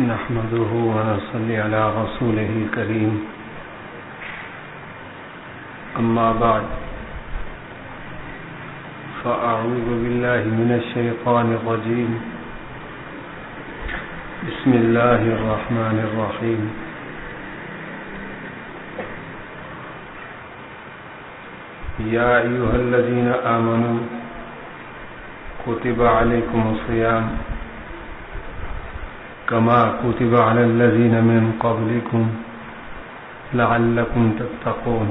نحمده ونصلي على رسوله الكريم أما بعد فأعوذ بالله من الشيطان الرجيم بسم الله الرحمن الرحيم يا أيها الذين آمنوا كتب عليكم الصيام كما كتب على الذين من قبلكم لعلكم تتقون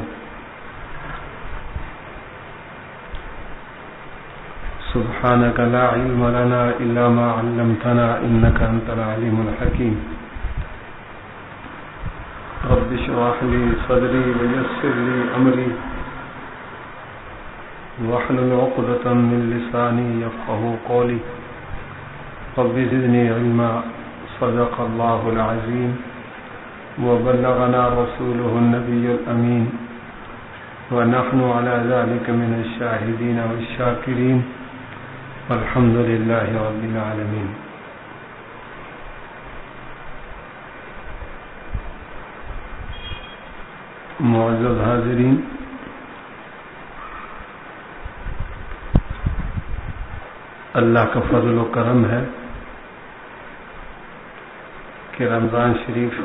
سبحانك لا علم لنا إلا ما علمتنا إنك أنت العليم الحكيم رب اشرح لي صدري ويسر لي أمري واحلل عقدة من لساني يفقهوا قولي رب زدني علما صدق الله العظيم وبلغنا رسوله النبي الأمين ونحن على ذلك من الشاهدين والشاكرين والحمد لله رب العالمين. معزز حاضرین، اللہ کا فضل و کرم ہے کہ رمضان شریف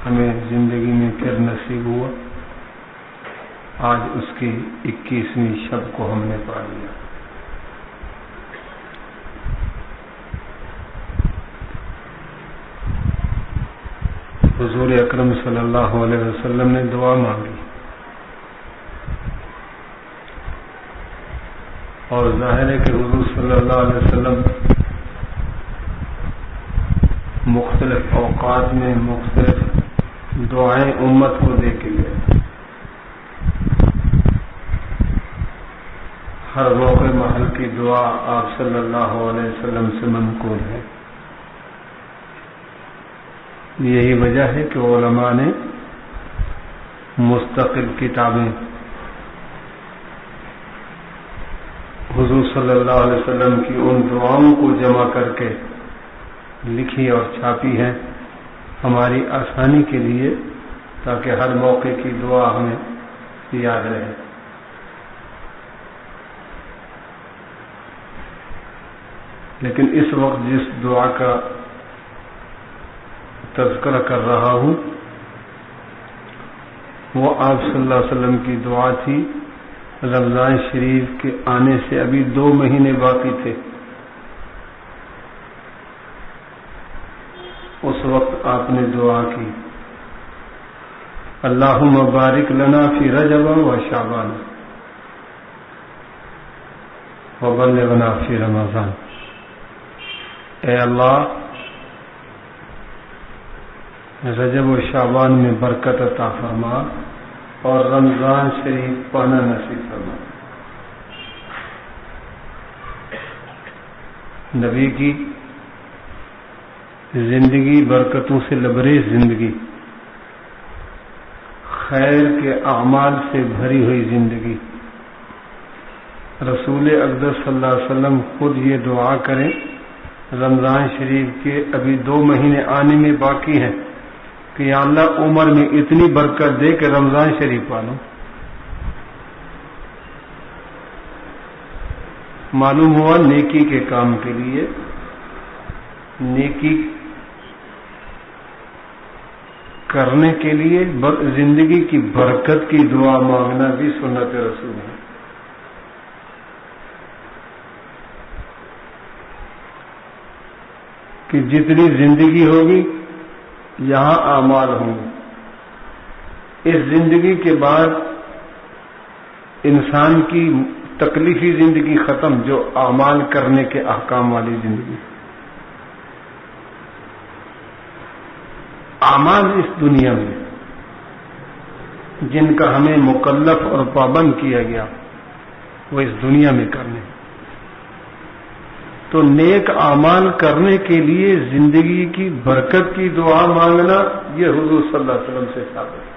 ہمیں زندگی میں پھر نصیب ہوا. آج اس کی 21ویں شب کو ہم نے پا لیا. حضور اکرم صلی اللہ علیہ وسلم نے دعا مانگی اور ظاہر ہے کہ حضور صلی اللہ علیہ وسلم مختلف اوقات میں مختلف دعائیں امت کو دے کے گئے. ہر موقع محل کی دعا آپ صلی اللہ علیہ وسلم سے منقول ہے. یہی وجہ ہے کہ علماء نے مستقل کتابیں حضور صلی اللہ علیہ وسلم کی ان دعاؤں کو جمع کر کے لکھی اور چھاپی ہے ہماری آسانی کے لیے، تاکہ ہر موقع کی دعا ہمیں یاد رہے. لیکن اس وقت جس دعا کا تذکرہ کر رہا ہوں وہ آپ صلی اللہ علیہ وسلم کی دعا تھی. رمضان شریف کے آنے سے ابھی 2 مہینے باقی تھے. اس وقت آپ نے دعا کی، اللہم بارک لنا فی رجب و شعبان وبلغنا فی رمضان. اے اللہ، رجب و شعبان میں برکت عطا فرما اور رمضان شریف پانا نصیب فرما. نبی کی زندگی برکتوں سے لبریز زندگی، خیر کے اعمال سے بھری ہوئی زندگی. رسول اقدس صلی اللہ علیہ وسلم خود یہ دعا کریں رمضان شریف کے ابھی 2 مہینے آنے میں باقی ہیں کہ یا اللہ عمر میں اتنی برکت دے کہ رمضان شریف پالوں. معلوم ہوا نیکی کے کام کے لیے، نیکی کرنے کے لیے زندگی کی برکت کی دعا مانگنا بھی سنت رسول ہے. کہ جتنی زندگی ہوگی یہاں اعمال ہوں گے. اس زندگی کے بعد انسان کی تکلیفی زندگی ختم، جو اعمال کرنے کے احکام والی زندگی. اعمال اس دنیا میں جن کا ہمیں مکلف اور پابند کیا گیا وہ اس دنیا میں کرنے. تو نیک اعمال کرنے کے لیے زندگی کی برکت کی دعا مانگنا یہ حضور صلی اللہ علیہ وسلم سے ثابت ہے.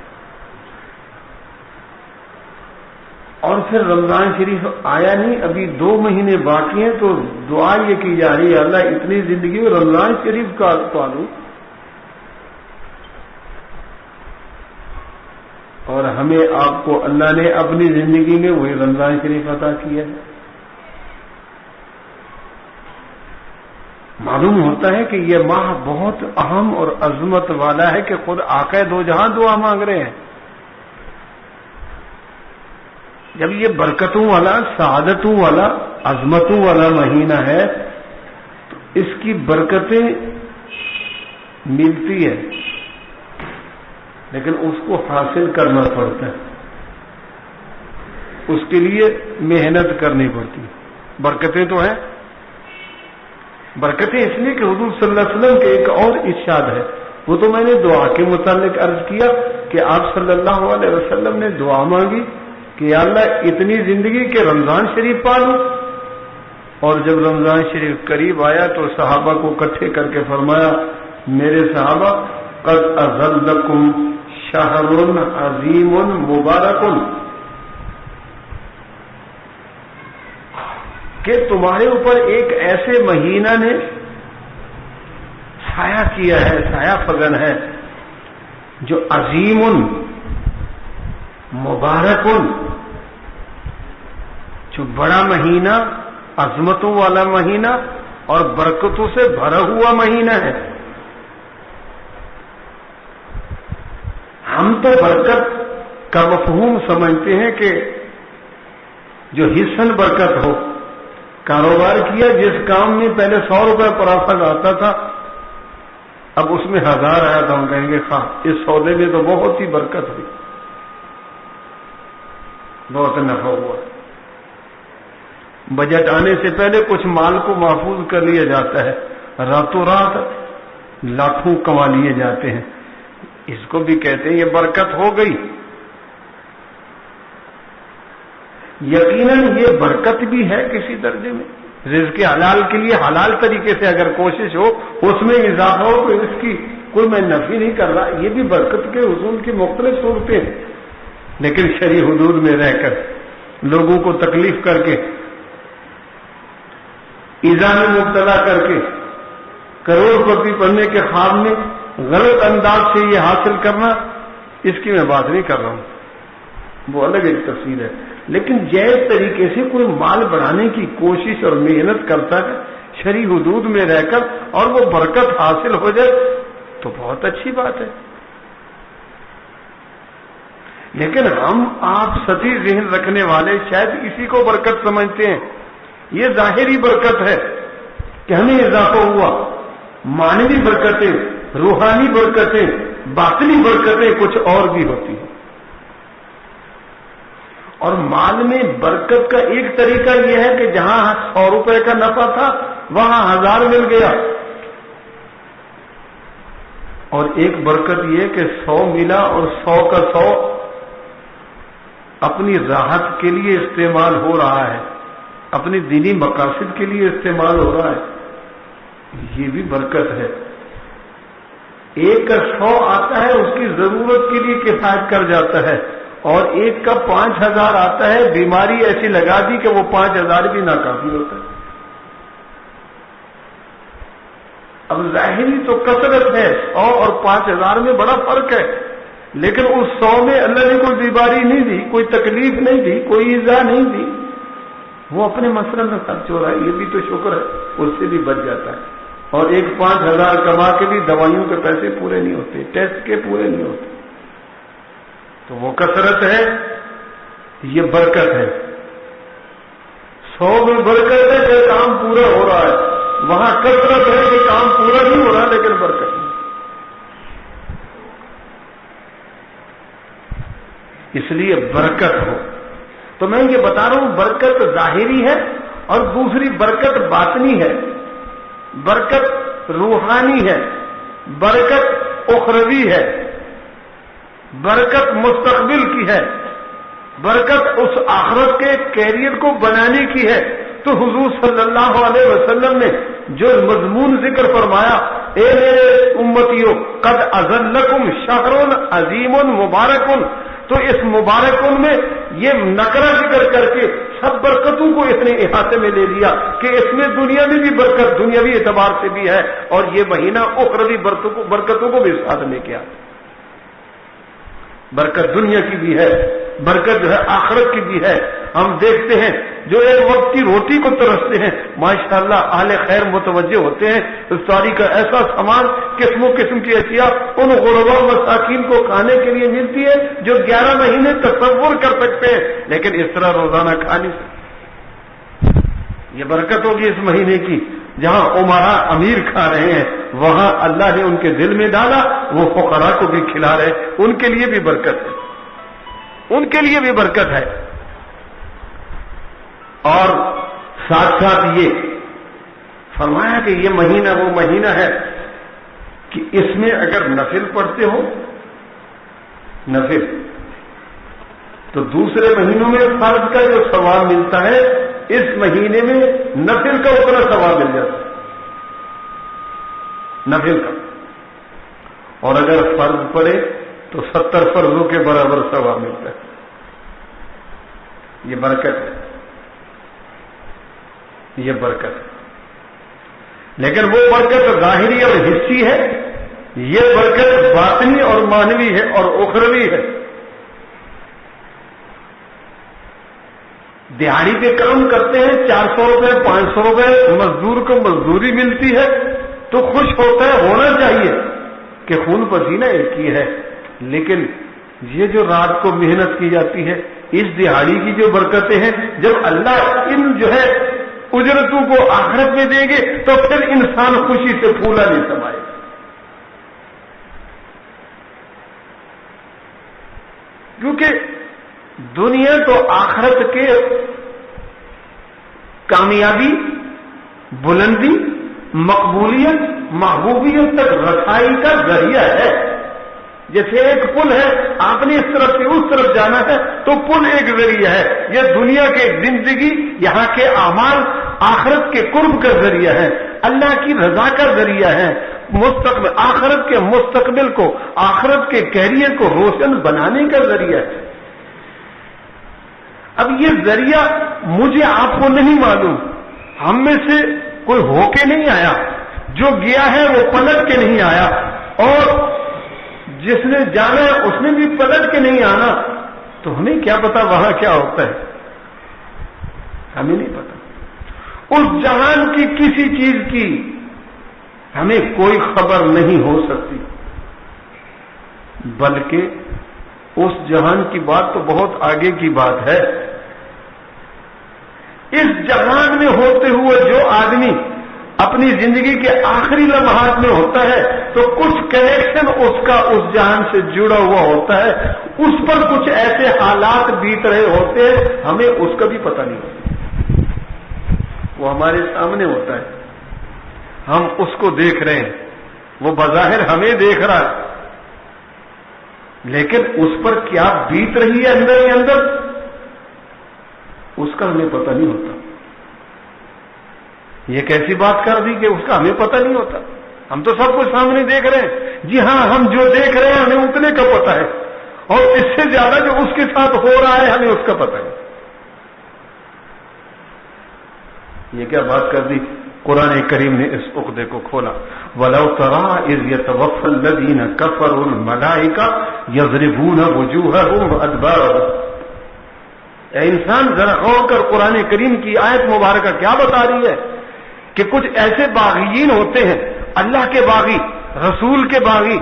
اور پھر رمضان شریف آیا نہیں، ابھی 2 مہینے باقی ہیں، تو دعا یہ کی جا رہی ہے اللہ اتنی زندگی میں رمضان شریف کا پالوں، اور ہمیں آپ کو اللہ نے اپنی زندگی میں وہی رمضان شریف عطا کیا ہے۔ معلوم ہوتا ہے کہ یہ ماہ بہت اہم اور عظمت والا ہے کہ خود آقا دو جہاں دعا مانگ رہے ہیں۔ جب یہ برکتوں والا، سعادتوں والا، عظمتوں والا مہینہ ہے تو اس کی برکتیں ملتی ہے، لیکن اس کو حاصل کرنا پڑتا ہے، اس کے لیے محنت کرنی پڑتی ہے۔ برکتیں تو ہیں، برکتیں اس لیے کہ حضور صلی اللہ علیہ وسلم کے ایک اور ارشاد ہے، وہ تو میں نے دعا کے متعلق عرض کیا کہ آپ صلی اللہ علیہ وسلم نے دعا مانگی کہ یا اللہ اتنی زندگی کے رمضان شریف پالوں، اور جب رمضان شریف قریب آیا تو صحابہ کو اکٹھے کر کے فرمایا میرے صحابہ قد اظلکم شہر عظیم مبارک، کہ تمہارے اوپر ایک ایسے مہینہ نے سایہ کیا ہے، سایہ فگن ہے، جو عظیم مبارک، جو بڑا مہینہ، عظمتوں والا مہینہ اور برکتوں سے بھرا ہوا مہینہ ہے۔ ہم تو برکت کا مفہوم سمجھتے ہیں کہ جو حصن برکت ہو، کاروبار کیا، جس کام میں پہلے 100 روپے پرافٹ آتا تھا اب اس میں 1000 آیا تو ہم کہیں گے خواہ اس سودے میں تو بہت ہی برکت ہوئی، بہت نفع ہوا۔ بجٹ آنے سے پہلے کچھ مال کو محفوظ کر لیا جاتا ہے، راتوں رات لاکھوں کما لیے جاتے ہیں، اس کو بھی کہتے ہیں یہ برکت ہو گئی۔ یقیناً یہ برکت بھی ہے کسی درجے میں، رزق حلال کے لیے حلال طریقے سے اگر کوشش ہو، اس میں اضافہ ہو تو اس کی کوئی میں نفی نہیں کر رہا، یہ بھی برکت کے حصول کی مختلف صورتیں ہیں، لیکن شرعی حدود میں رہ کر لوگوں کو تکلیف کر کے، ایذا میں مبتلا کر کے، کروڑ پتی بننے کے خواب میں غلط انداز سے یہ حاصل کرنا، اس کی میں بات نہیں کر رہا ہوں، وہ الگ ایک تفصیل ہے۔ لیکن جائز طریقے سے کوئی مال بڑھانے کی کوشش اور محنت کرتا ہے شرعی حدود میں رہ کر اور وہ برکت حاصل ہو جائے تو بہت اچھی بات ہے۔ لیکن ہم آپ سطحی ذہن رکھنے والے شاید اسی کو برکت سمجھتے ہیں، یہ ظاہری برکت ہے کہ ہمیں اضافہ ہوا، معنوی برکتیں، روحانی برکتیں، باطنی برکتیں کچھ اور بھی ہوتی ہیں۔ اور مال میں برکت کا ایک طریقہ یہ ہے کہ جہاں 100 روپے کا نفع تھا وہاں 1000 مل گیا، اور ایک برکت یہ کہ 100 ملا اور 100 کا 100 اپنی راحت کے لیے استعمال ہو رہا ہے، اپنی دینی مقاصد کے لیے استعمال ہو رہا ہے، یہ بھی برکت ہے۔ ایک کا 100 آتا ہے اس کی ضرورت کے لیے کفایت کر جاتا ہے، اور ایک کا 5000 آتا ہے، بیماری ایسی لگا دی کہ وہ 5000 بھی ناکافی ہوتا ہے۔ اب ظاہری تو کثرت ہے، 100 اور 5000 میں بڑا فرق ہے، لیکن اس 100 میں اللہ نے کوئی بیماری نہیں دی، کوئی تکلیف نہیں دی، کوئی ایذا نہیں دی، وہ اپنے مسئلے میں خرچ ہو رہا ہے، یہ بھی تو شکر ہے، اس سے بھی بچ جاتا ہے۔ اور ایک 5000 کما کے بھی دوائیوں کے پیسے پورے نہیں ہوتے، ٹیسٹ کے پورے نہیں ہوتے، تو وہ کثرت ہے، یہ برکت ہے۔ 100 میں برکت ہے کہ کام پورا ہو رہا ہے، وہاں کثرت ہے کہ کام پورا نہیں ہو رہا لیکن برکت نہیں۔ اس لیے برکت ہو تو میں یہ بتا رہا ہوں، برکت ظاہری ہے اور دوسری برکت باطنی ہے، برکت روحانی ہے، برکت اخروی ہے، برکت مستقبل کی ہے، برکت اس آخرت کے کیریئر کو بنانے کی ہے۔ تو حضور صلی اللہ علیہ وسلم نے جو مضمون ذکر فرمایا، اے میرے امتیوں قد اذلکم شہر عظیم مبارک، تو اس مبارک ان میں یہ نقرہ ذکر کر کے سب برکتوں کو اس نے احاطے میں لے لیا کہ اس میں دنیا میں بھی برکت دنیاوی اعتبار سے بھی ہے اور یہ مہینہ اخروی برکتوں کو بھی ساتھ لے کے آتا. برکت دنیا کی بھی ہے, برکت جو ہے آخرت کی بھی ہے. ہم دیکھتے ہیں جو ایک وقت کی روٹی کو ترستے ہیں, ماشاءاللہ اہل خیر متوجہ ہوتے ہیں, افطاری کا ایسا سامان قسم و قسم کی اشیاء ان غرباء مساکین کو کھانے کے لیے ملتی ہے جو 11 مہینے تصور کر سکتے ہیں, لیکن اس طرح روزانہ کھا نہیں سکتے. یہ برکت ہوگی اس مہینے کی. جہاں عمرا امیر کھا رہے ہیں وہاں اللہ نے ان کے دل میں ڈالا وہ فقراء کو بھی کھلا رہے, ان کے لیے بھی برکت ہے, ان کے لیے بھی برکت ہے. اور ساتھ ساتھ یہ فرمایا کہ یہ مہینہ وہ مہینہ ہے کہ اس میں اگر نفل پڑھتے ہو نفل تو دوسرے مہینوں میں فرض کا جو ثواب ملتا ہے اس مہینے میں نفل کا اتنا ثواب مل جاتا ہے, نفل کا. اور اگر فرض پڑے تو 70 فرضوں کے برابر ثواب ملتا ہے. یہ برکت ہے, یہ برکت ہے. لیکن وہ برکت ظاہری اور حصی ہے, یہ برکت باطنی اور معنوی ہے اور اخروی ہے. دیہڑی کے کام کرتے ہیں, 400 روپے 500 روپے مزدور کو مزدوری ملتی ہے تو خوش ہوتا ہے, ہونا چاہیے کہ خون پسینہ ایک ہی ہے. لیکن یہ جو رات کو محنت کی جاتی ہے اس دیہڑی کی جو برکتیں ہیں, جب اللہ ان جو ہے اجرتوں کو آخرت میں دے گے تو پھر انسان خوشی سے پھولا نہیں سمائے. کیونکہ دنیا تو آخرت کے کامیابی, بلندی, مقبولیت, محبوبیت تک رسائی کا ذریعہ ہے. جیسے ایک پل ہے, آپ نے اس طرف سے اس طرف جانا ہے تو پل ایک ذریعہ ہے. یہ دنیا کے زندگی, یہاں کے اعمال آخرت کے قرب کا ذریعہ ہے, اللہ کی رضا کا ذریعہ ہے, مستقبل آخرت کے مستقبل کو, آخرت کے کیریئر کو روشن بنانے کا ذریعہ ہے. اب یہ ذریعہ مجھے آپ کو نہیں معلوم, ہم میں سے کوئی ہو کے نہیں آیا, جو گیا ہے وہ پلٹ کے نہیں آیا, اور جس نے جانا ہے اس نے بھی پلٹ کے نہیں آنا. تو ہمیں کیا پتا وہاں کیا ہوتا ہے, ہمیں نہیں پتا. اس جہان کی کسی چیز کی ہمیں کوئی خبر نہیں ہو سکتی, بلکہ اس جہان کی بات تو بہت آگے کی بات ہے. اس جہان میں ہوتے ہوئے جو آدمی اپنی زندگی کے آخری لمحات میں ہوتا ہے تو کچھ کنیکشن اس کا اس جہان سے جڑا ہوا ہوتا ہے, اس پر کچھ ایسے حالات بیت رہے ہوتے ہیں ہمیں اس کا بھی پتہ نہیں ہوتا. وہ ہمارے سامنے ہوتا ہے, ہم اس کو دیکھ رہے ہیں, وہ بظاہر ہمیں دیکھ رہا ہے, لیکن اس پر کیا بیت رہی ہے اندر ہی اندر اس کا ہمیں پتہ نہیں ہوتا. یہ کیسی بات کر دی کہ اس کا ہمیں پتہ نہیں ہوتا. ہم تو سب کچھ سامنے دیکھ رہے ہیں. جی ہاں, ہم جو دیکھ رہے ہیں ہمیں اتنے کا پتہ ہے, اور اس سے زیادہ جو اس کے ساتھ ہو رہا ہے ہمیں اس کا پتہ ہے. یہ کیا بات کر دی. قرآن کریم نے اس عقدے کو کھولا. وَلَوْ تَرَىٰ إِذْ يَتَوَفَّى الَّذِينَ كَفَرُوا الْمَلَائِكَةَ يَضْرِبُونَ وُجُوهَهُمْ وَأَدْبَارَهُمْ. اے انسان ذرا غور کر, قرآن کریم کی آیت مبارکہ کیا بتا رہی ہے کہ کچھ ایسے باغیین ہوتے ہیں, اللہ کے باغی, رسول کے باغی,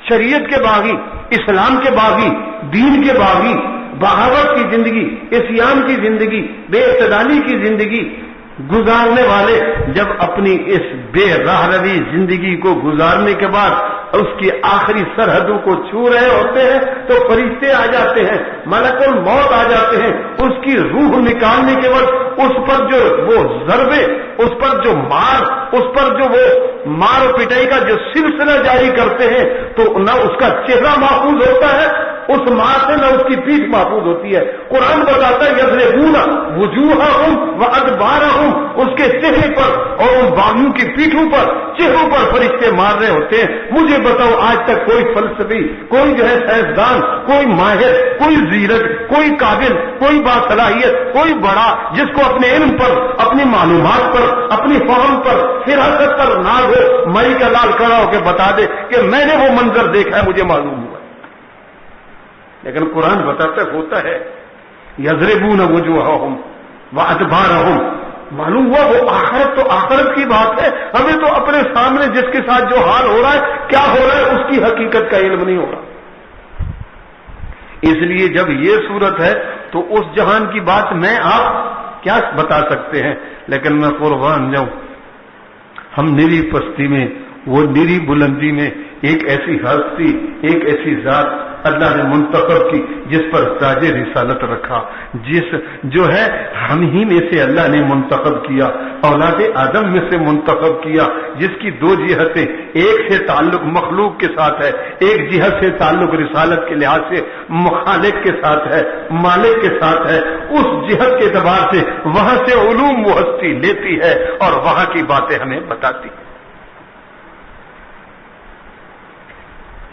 شریعت کے باغی, اسلام کے باغی, دین کے باغی, بغاوت کی زندگی, عصیان کی زندگی, بے اعتدالی کی زندگی گزارنے والے جب اپنی اس بے راہ روی زندگی کو گزارنے کے بعد اس کی آخری سرحدوں کو چھو رہے ہوتے ہیں تو فرشتے آ جاتے ہیں, ملک الموت آ جاتے ہیں, اس کی روح نکالنے کے وقت اس پر جو وہ ضربے, اس پر جو مار, اس پر جو وہ مار و پٹائی کا جو سلسلہ جاری کرتے ہیں تو نہ اس کا چہرہ محفوظ ہوتا ہے اس مار سے نہ اس کی پیٹھ محفوظ ہوتی ہے. قرآن بتاتا ہے یضربون وجوہہم وادبارہم، اس کے چہرے پر اور ان باغیوں کی پیٹھوں پر، چہروں پر فرشتے مار رہے ہوتے ہیں. مجھے بتاؤ آج تک کوئی فلسفی، کوئی جو ہے سائنسدان، کوئی ماہر، کوئی زیرک، کوئی قابل، کوئی باصلاحیت، کوئی بڑا جس کو اپنے علم پر، اپنی معلومات پر، اپنی فہم پر، فراست پر ناز ہو، مئی کا لال کھڑا ہو کے بتا دے کہ میں نے وہ منظر دیکھا ہے، مجھے معلوم ہوا. لیکن قرآن بتاتا ہوتا ہے یضربون وجوہہم وادبارہم. معلوم ہوا وہ آخرت تو آخرت کی بات ہے، ہمیں تو اپنے سامنے جس کے ساتھ جو حال ہو رہا ہے، کیا ہو رہا ہے، اس کی حقیقت کا علم نہیں ہوگا. اس لیے جب یہ صورت ہے تو اس جہان کی بات میں آپ کیا بتا سکتے ہیں. لیکن میں قربان جاؤں، ہم نری پستی میں، وہ نری بلندی میں ایک ایسی ہستی، ایک ایسی ذات اللہ نے منتخب کی جس پر تاج رسالت رکھا، جس جو ہے ہم ہی میں سے اللہ نے منتخب کیا، اولاد آدم میں سے منتخب کیا، جس کی دو جہتیں، ایک سے تعلق مخلوق کے ساتھ ہے، ایک جہت سے تعلق رسالت کے لحاظ سے مخالق کے ساتھ ہے، مالک کے ساتھ ہے. اس جہت کے اعتبار سے وہاں سے علوم وہ ہستی لیتی ہے اور وہاں کی باتیں ہمیں بتاتی ہے.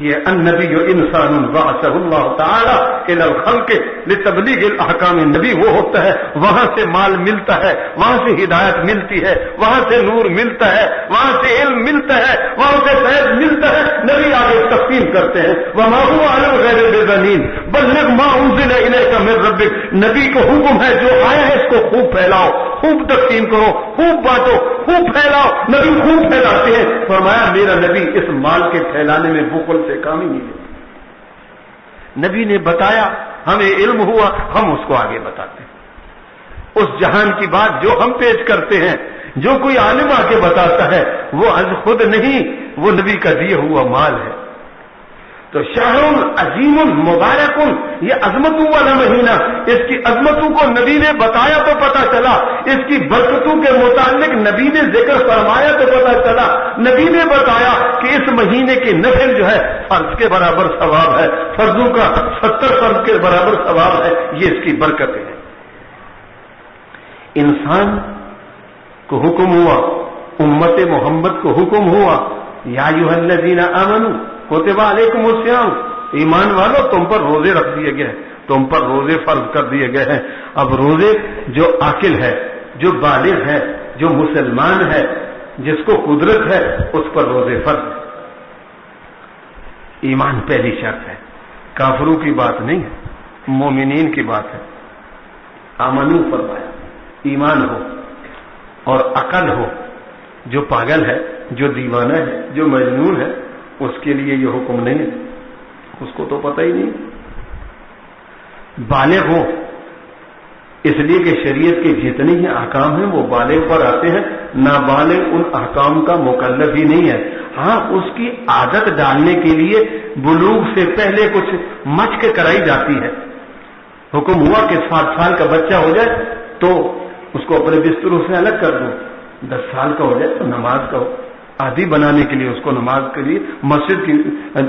یہ النبی انسان بعثہ اللہ تعالی الی الخلق لتبلیغ الاحکام. نبی وہ ہوتا ہے وہاں سے مال ملتا ہے، وہاں سے ہدایت ملتی ہے، وہاں سے نور ملتا ہے، وہاں سے علم ملتا ہے، وہاں سے فیض ملتا ہے. نبی آگے تقسیم کرتے ہیں وما هو علی غیر بضنین بلغ ما انزل الیک من ربک. نبی کو حکم ہے جو آیا ہے اس کو خوب پھیلاؤ، خوب تقسیم کرو، خوب بانٹو، خوب پھیلاؤ. نبی خوب پھیلاتے ہیں. فرمایا میرا نبی اس مال کے پھیلانے میں بخل سے کام ہی نہیں لیتا. نبی نے بتایا، ہمیں علم ہوا، ہم اس کو آگے بتاتے ہیں. اس جہان کی بات جو ہم پیش کرتے ہیں، جو کوئی عالم آ کے بتاتا ہے، وہ از خود نہیں، وہ نبی کا دیا ہوا مال ہے. تو شہر عظیم مبارک، یہ عظمتوں والا مہینہ، اس کی عظمتوں کو نبی نے بتایا تو پتہ چلا، اس کی برکتوں کے متعلق نبی نے ذکر فرمایا تو پتہ چلا. نبی نے بتایا کہ اس مہینے کی نفل جو ہے فرض کے برابر ثواب ہے، فرضوں کا 70 فرض کے برابر ثواب ہے. یہ اس کی برکت ہے. انسان کو حکم ہوا، امت محمد کو حکم ہوا، یا ایھا الذین آمنوا کتب علیکم الصیام، ایمان والو تم پر روزے رکھ دیے گئے ہیں، تم پر روزے فرض کر دیے گئے ہیں. اب روزے جو عاقل ہے، جو بالغ ہے، جو مسلمان ہے، جس کو قدرت ہے، اس پر روزے فرض ہے. ایمان پہلی شرط ہے، کافروں کی بات نہیں ہے، مومنین کی بات ہے. آمنو فرمایا، ایمان ہو اور عقل ہو. جو پاگل ہے، جو دیوانہ ہے، جو مجنون ہے، اس کے لیے یہ حکم نہیں ہے، اس کو تو پتہ ہی نہیں. بالغ ہو، اس لیے کہ شریعت کے جتنے ہی احکام ہیں وہ بالغ پر آتے ہیں. نابالغ ان احکام کا مکلف ہی نہیں ہے. ہاں اس کی عادت ڈالنے کے لیے بلوغ سے پہلے کچھ مشق کرائی جاتی ہے. حکم ہوا کہ 7 سال کا بچہ ہو جائے تو اس کو اپنے بستروں سے الگ کر دو، 10 سال کا ہو جائے تو نماز کا عادی بنانے کے لیے اس کو نماز کے لیے مسجد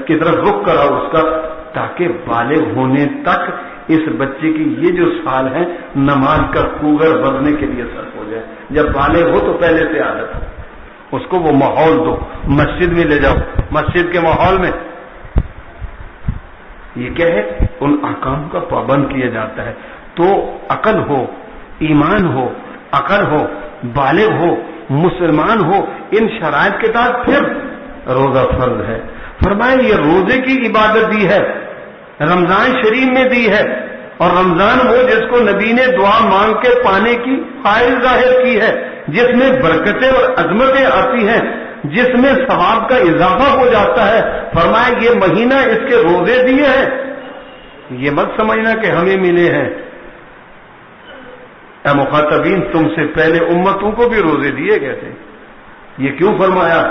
کی طرف رخ کراؤ اس کا، تاکہ بالغ ہونے تک اس بچے کی یہ جو سال ہے نماز کا کوگر بھرنے کے لیے صرف ہو جائے. جب بالغ ہو تو پہلے سے عادت ہو، اس کو وہ ماحول دو، مسجد میں لے جاؤ، مسجد کے ماحول میں یہ کیا ہے، ان احکام کا پابند کیا جاتا ہے. تو عقل ہو، ایمان ہو، عقل ہو، بالغ ہو، مسلمان ہو، ان شرائط کے تحت پھر روزہ فرض ہے. فرمایا یہ روزے کی عبادت دی ہے، رمضان شریف میں دی ہے. اور رمضان وہ جس کو نبی نے دعا مانگ کے پانے کی فائل ظاہر کی ہے، جس میں برکتیں اور عظمتیں آتی ہیں، جس میں ثواب کا اضافہ ہو جاتا ہے. فرمایا یہ مہینہ اس کے روزے دیے ہیں. یہ مت سمجھنا کہ ہمیں ملے ہیں. اے مخاطبین، تم سے پہلے امتوں کو بھی روزے دیے گئے تھے. یہ کیوں فرمایا؟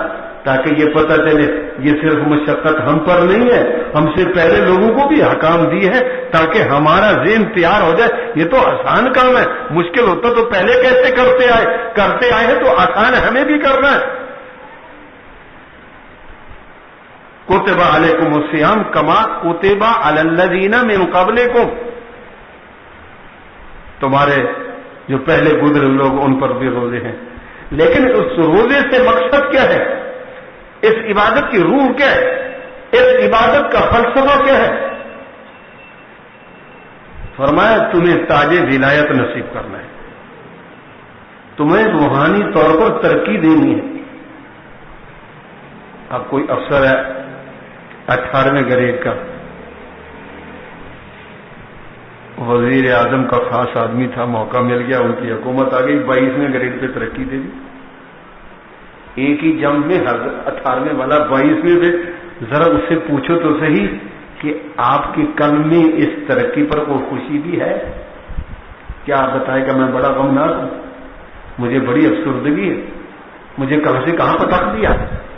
تاکہ یہ پتہ چلے یہ صرف مشقت ہم پر نہیں ہے، ہم سے پہلے لوگوں کو بھی احکام دی ہے تاکہ ہمارا ذہن تیار ہو جائے. یہ تو آسان کام ہے، مشکل ہوتا تو پہلے کیسے کرتے آئے ہیں، تو آسان ہمیں بھی کرنا ہے. کتب علیکم الصیام کما کتب علی الذین من قبلکم، تمہارے جو پہلے گزرے لوگ ان پر بھی روزے ہیں. لیکن اس روزے سے مقصد کیا ہے؟ اس عبادت کی روح کیا ہے؟ اس عبادت کا فلسفہ کیا ہے؟ فرمایا تمہیں تاج ولایت نصیب کرنا ہے، تمہیں روحانی طور پر ترقی دینی ہے. اب کوئی افسر ہے 18ویں گریڈ کا، وزیر اعظم کا خاص آدمی تھا، موقع مل گیا، ان کی حکومت آ گئی، 22ویں گریڈ پہ ترقی دے دی. ایک ہی جنگ میں 18ویں والا 22ویں پہ. ذرا اس سے پوچھو تو صحیح کہ آپ کے قلب میں اس ترقی پر کوئی خوشی بھی ہے کیا؟ آپ بتائے کہ میں بڑا غمناک ہوں، مجھے بڑی افسردگی ہے، مجھے کہاں سے کہاں پٹک دیا،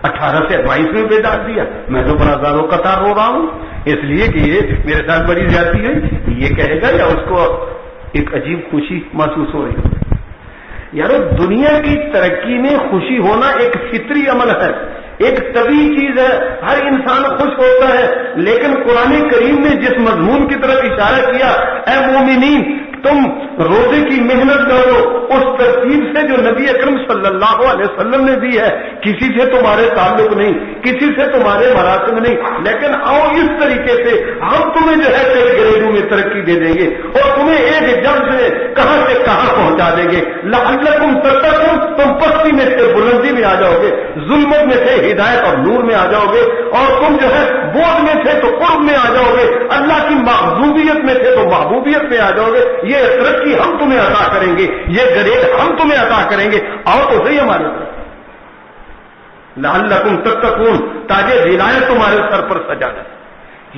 18 سے 22ویں پہ ڈال دیا، میں تو بڑا زاروں قطار ہو رہا ہوں اس لیے کہ یہ میرے ساتھ بڑی زیادتی ہے. یہ کہے گا یا اس کو ایک عجیب خوشی محسوس ہو رہی ہے؟ یار دنیا کی ترقی میں خوشی ہونا ایک فطری عمل ہے، ایک طبیعی چیز ہے، ہر انسان خوش ہوتا ہے. لیکن قرآن کریم نے جس مضمون کی طرف اشارہ کیا، اے مومنین تم روزے کی محنت کرو اس ترتیب سے جو نبی اکرم صلی اللہ علیہ وسلم نے دی ہے. کسی سے تمہارے تعلق نہیں، کسی سے تمہارے مراسم نہیں، لیکن آؤ اس طریقے سے ہم تمہیں جو ہے کئی گریڈوں میں ترقی دے دیں گے اور تمہیں ایک جب سے کہاں پہنچا دیں گے. لعلکم تتقون، تم پستی میں سے بلندی میں آ جاؤ گے، ظلمت میں سے ہدایت اور نور میں آ جاؤ گے، اور تم جو ہے بوجھ میں سے تو قرب میں آ جاؤ گے، اللہ کی محبوبیت میں سے تو محبوبیت میں آ جاؤ گے. یہ ترقی ہم تمہیں عطا کریں گے، یہ گریڈ ہم تمہیں عطا کریں گے. آؤ تو صحیح ہمارے ساتھ. لعلکم تتقون، تاج ولایت تمہارے سر پر سجانا.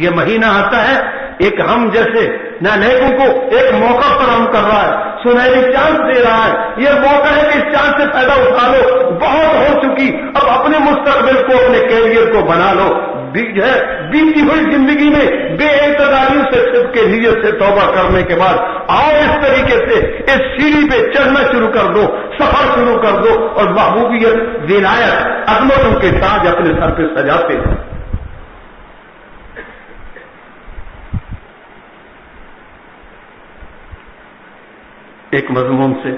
یہ مہینہ آتا ہے ایک ہم جیسے نالائقوں کو ایک موقع فراہم کر رہا ہے، سنہری چانس دے رہا ہے. یہ موقع ہے کہ اس چانس سے فائدہ اٹھا لو. بہت ہو چکی، اب اپنے مستقبل کو، اپنے کیریئر کو بنا لو. بیتی ہوئی زندگی میں بے اعتدالیوں سے صدق کے نیت سے توبہ کرنے کے بعد آؤ اس طریقے سے اس سیڑھی پہ چڑھنا شروع کر دو، سفر شروع کر دو، اور محبوبیت ولایت عظمتوں کے تاج اپنے سر پہ سجاتے ہیں. ایک مضمون سے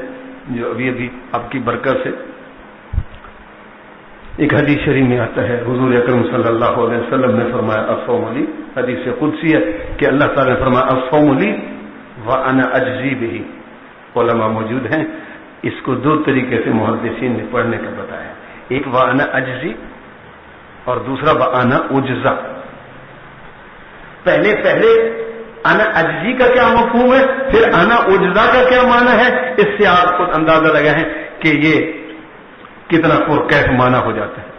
جو ابھی آپ کی برکت سے ایک حدیث شریف میں آتا ہے، حضور اکرم صلی اللہ علیہ وسلم نے فرمایا الصوم لی، حدیث قدسی ہے کہ اللہ تعالی نے فرمایا الصوم لی وانا اجزی بہ. علماء موجود ہیں، اس کو دو طریقے سے محدثین نے پڑھنے کا بتایا، ایک وانا اجزی اور دوسرا وانا اجزا. پہلے انا اجزی کا کیا مفہوم ہے، پھر انا اجزا کا کیا معنی ہے، اس سے آپ خود اندازہ لگائیں کہ یہ کتنا کیف معنی ہو جاتا ہے.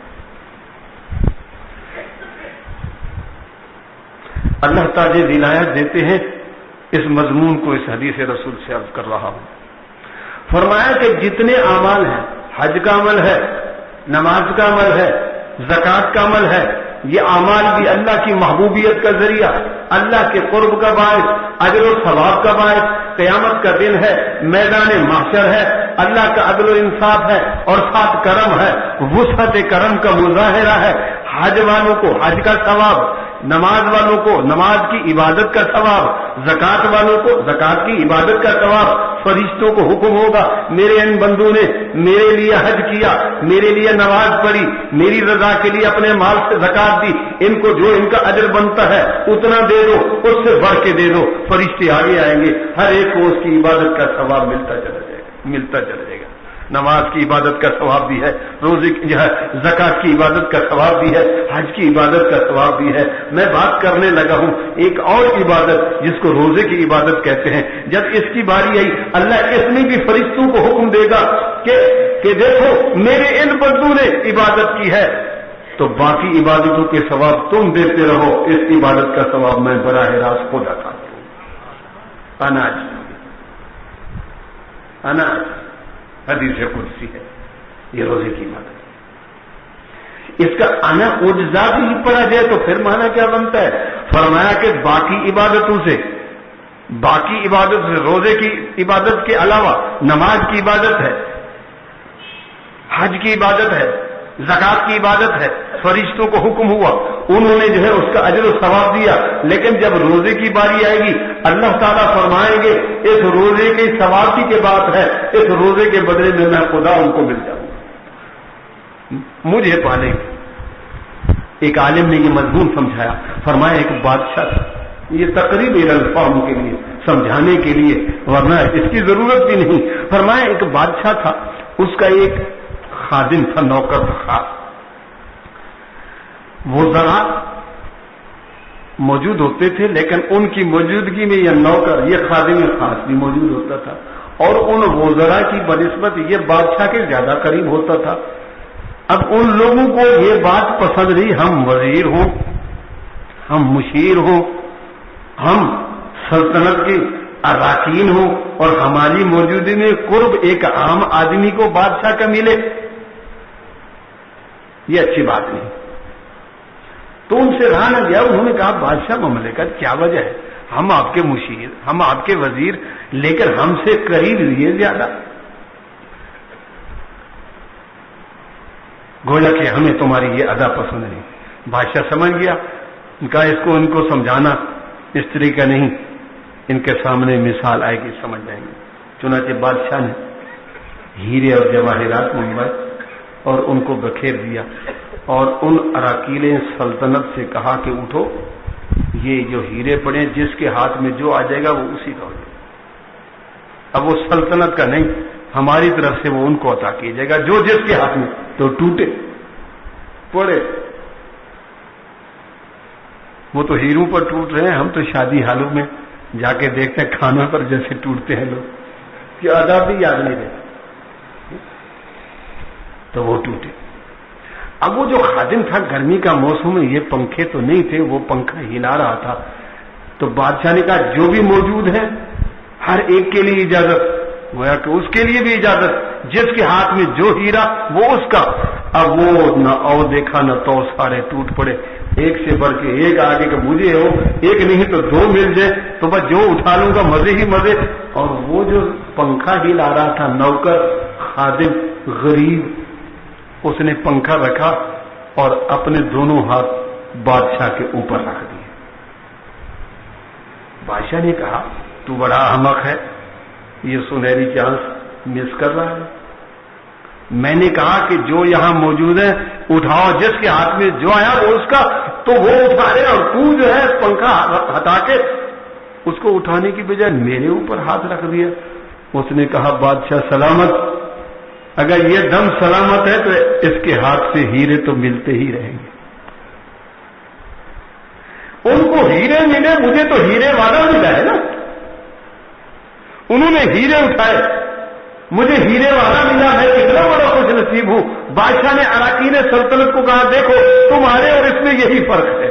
اللہ تعالی ولایت دیتے ہیں. اس مضمون کو اس حدیث رسول سے عرض کر رہا ہوں. فرمایا کہ جتنے اعمال ہیں، حج کا عمل ہے، نماز کا عمل ہے، زکوٰۃ کا عمل ہے، یہ اعمال بھی اللہ کی محبوبیت کا ذریعہ، اللہ کے قرب کا باعث، اجر و ثواب کا باعث. قیامت کا دن ہے، میدان محشر ہے، اللہ کا عدل و انصاف ہے اور ساتھ کرم ہے، وسعت کرم کا مظاہرہ ہے. حج والوں کو حج کا ثواب، نماز والوں کو نماز کی عبادت کا ثواب، زکوٰۃ والوں کو زکوٰۃ کی عبادت کا ثواب. فرشتوں کو حکم ہوگا میرے ان بندوں نے میرے لیے حج کیا، میرے لیے نماز پڑھی، میری رضا کے لیے اپنے مال سے زکوٰۃ دی، ان کو جو ان کا اجر بنتا ہے اتنا دے دو، اس سے بڑھ کے دے دو. فرشتے آگے آئیں گے، ہر ایک کو اس کی عبادت کا ثواب ملتا چلا جائے گا. نماز کی عبادت کا ثواب بھی ہے، روزے جو ہے زکوٰۃ کی عبادت کا ثواب بھی ہے، حج کی عبادت کا ثواب بھی ہے. میں بات کرنے لگا ہوں ایک اور عبادت جس کو روزے کی عبادت کہتے ہیں. جب اس کی باری آئی اللہ اس میں بھی فرشتوں کو حکم دے گا کہ دیکھو میرے ان بندوں نے عبادت کی ہے تو باقی عبادتوں کے ثواب تم دیتے رہو، اس عبادت کا ثواب میں براہ راست خود عطا کروں. اناج حدیث قدسی ہے، یہ روزے کی عبادت. اس کا انا اجزا بھی پڑھا جائے تو پھر معنی کیا بنتا ہے؟ فرمایا کہ باقی عبادت سے روزے کی عبادت کے علاوہ نماز کی عبادت ہے، حج کی عبادت ہے، زکوٰۃ کی عبادت ہے. فرشتوں کو حکم ہوا انہوں نے جو ہے اس کا اجر و ثواب دیا، لیکن جب روزے کی باری آئے گی اللہ تعالیٰ فرمائیں گے اس روزے کے ثواب کی کے بات ہے، اس روزے کے بدلے میں خدا ان کو مل جاؤں گا، مجھے پالیں گے۔ ایک عالم نے یہ مضمون سمجھایا، فرمایا ایک بادشاہ تھا، یہ تقریب الفام کے لیے سمجھانے کے لیے، ورنہ اس کی ضرورت بھی نہیں۔ فرمایا ایک بادشاہ تھا، اس کا ایک خادم تھا، نوکر تھا خاص، وہ ذرا موجود ہوتے تھے، لیکن ان کی موجودگی میں یہ نوکر، یہ خادم خاص بھی موجود ہوتا تھا، اور ان وزراء کی بنسبت یہ بادشاہ کے زیادہ قریب ہوتا تھا۔ اب ان لوگوں کو یہ بات پسند نہیں، ہم وزیر ہوں، ہم مشیر ہوں، ہم سلطنت کے اراکین ہوں، اور ہماری موجودگی میں قرب ایک عام آدمی کو بادشاہ کا ملے، یہ اچھی بات نہیں۔ تو ان سے رہا نہ گیا، انہوں نے کہا بادشاہ مملکت کیا وجہ ہے، ہم آپ کے مشیر، ہم آپ کے وزیر، لیکن ہم سے قریب یہ زیادہ، گویا کہ ہمیں تمہاری یہ ادا پسند نہیں۔ بادشاہ سمجھ گیا، کہا ان کو سمجھانا اس طریقہ نہیں، ان کے سامنے مثال آئے گی، سمجھ جائیں گے۔ چنانچہ بادشاہ نے ہیرے اور جواہرات منگوائے اور ان کو بکھیر دیا، اور ان اراکین سلطنت سے کہا کہ اٹھو، یہ جو ہیرے پڑے جس کے ہاتھ میں جو آ جائے گا وہ اسی کا ہو جائے گا، اب وہ سلطنت کا نہیں، ہماری طرف سے وہ ان کو عطا کیا جائے گا، جو جس کے ہاتھ میں، تو ٹوٹے پڑے، وہ تو ہیروں پر ٹوٹ رہے ہیں، ہم تو شادی حالوں میں جا کے دیکھتے ہیں کھانوں پر جیسے ٹوٹتے ہیں لوگ، کہ آداب بھی یاد نہیں رہتے، تو وہ ٹوٹے۔ اب وہ جو خادم تھا، گرمی کا موسم میں یہ پنکھے تو نہیں تھے، وہ پنکھا ہلا رہا تھا، تو بادشاہ نے کہا جو بھی موجود ہے ہر ایک کے لیے اجازت، گویا کہ اس کے لیے بھی اجازت، جس کے ہاتھ میں جو ہیرا وہ اس کا۔ اب وہ نہ او دیکھا نہ تو، سارے ٹوٹ پڑے، ایک سے بڑھ کے ایک آگے کہ مجھے ہو، ایک نہیں تو دو مل جائے تو بس جو اٹھا لوں گا، مزے ہی مزے۔ اور وہ جو پنکھا ہلا رہا تھا، نوکر خادم غریب، اس نے پنکھا رکھا اور اپنے دونوں ہاتھ بادشاہ کے اوپر رکھ دیے۔ بادشاہ نے کہا تو بڑا احمق ہے، یہ سنہری چانس مس کر رہا ہے، میں نے کہا کہ جو یہاں موجود ہے اٹھاؤ، جس کے ہاتھ میں جو آیا وہ اس کا، تو وہ اٹھا رہے، اور تو جو ہے پنکھا ہٹا کے اس کو اٹھانے کی بجائے میرے اوپر ہاتھ رکھ دیا۔ اس نے کہا بادشاہ سلامت، اگر یہ دم سلامت ہے تو اس کے ہاتھ سے ہیرے تو ملتے ہی رہیں گے۔ ان کو ہیرے ملے، مجھے تو ہیرے والا ملا ہے نا، انہوں نے ہیرے اٹھائے، مجھے ہیرے والا ملا، میں کتنا بڑا خوش نصیب ہوں۔ بادشاہ نے اراکین سلطنت کو کہا دیکھو تمہارے اور اس میں یہی فرق ہے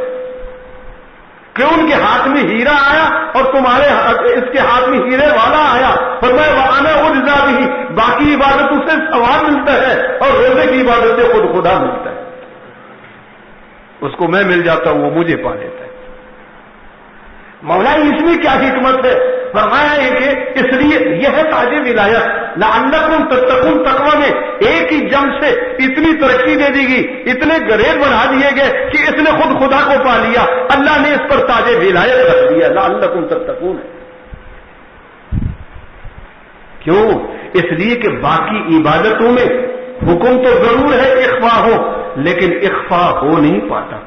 کہ ان کے ہاتھ میں ہیرا آیا اور تمہارے اس کے ہاتھ میں ہیرے والا آیا، فرمایا وَأَنَا أُجْزَى بِهِ، باقی عبادتوں سے ثواب ملتا ہے اور روزے کی عبادت سے خود خدا ملتا ہے، اس کو میں مل جاتا ہوں، وہ مجھے پا لیتا ہے۔ مولا اس میں کیا حکمت ہے؟ فرمایا ہے کہ اس لیے یہ ہے تاج ولایت، لعلکم تتقون، تقوی میں ایک ہی جم سے اتنی ترقی دے دی گئی، اتنے گریڈ بنا دیے گئے کہ اس نے خود خدا کو پا لیا، اللہ نے اس پر تاج ولایت رکھ دیا، لعلکم تتقون ہے۔ کیوں؟ اس لیے کہ باقی عبادتوں میں حکم تو ضرور ہے اخفاء ہو، لیکن اخفاء ہو نہیں پاتا۔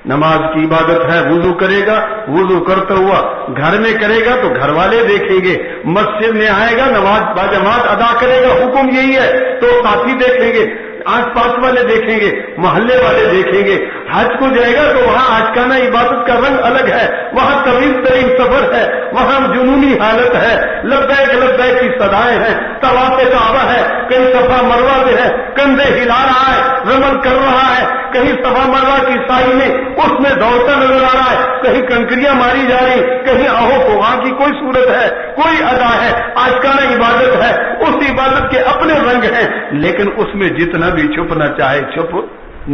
نماز کی عبادت ہے، وضو کرے گا، وضو کرتا ہوا گھر میں کرے گا تو گھر والے دیکھیں گے، مسجد میں آئے گا نماز باجماعت ادا کرے گا، حکم یہی ہے، تو ساتھی دیکھیں گے، آس پاس والے دیکھیں گے، محلے والے دیکھیں گے۔ حج کو جائے گا تو وہاں آشکانہ عبادت کا رنگ الگ ہے، وہاں طویل ترین سفر ہے، وہاں جنونی حالت ہے، لبیک لبیک کی صدائیں ہیں، طواف کعبہ ہے، کہیں صفا مروہ پہ ہے، کندھے ہلا رہا ہے، رمل کر رہا ہے، کہیں صفا مروہ کی سائی میں اس میں دوڑتا نظر آ رہا ہے، کہیں کنکریاں ماری جا رہی، کہیں آہو وہاں کی کوئی صورت ہے، کوئی ادا ہے، آشکارہ عبادت ہے، اس عبادت کے اپنے رنگ ہیں، لیکن اس میں جتنا بھی چھپنا چاہے چھپ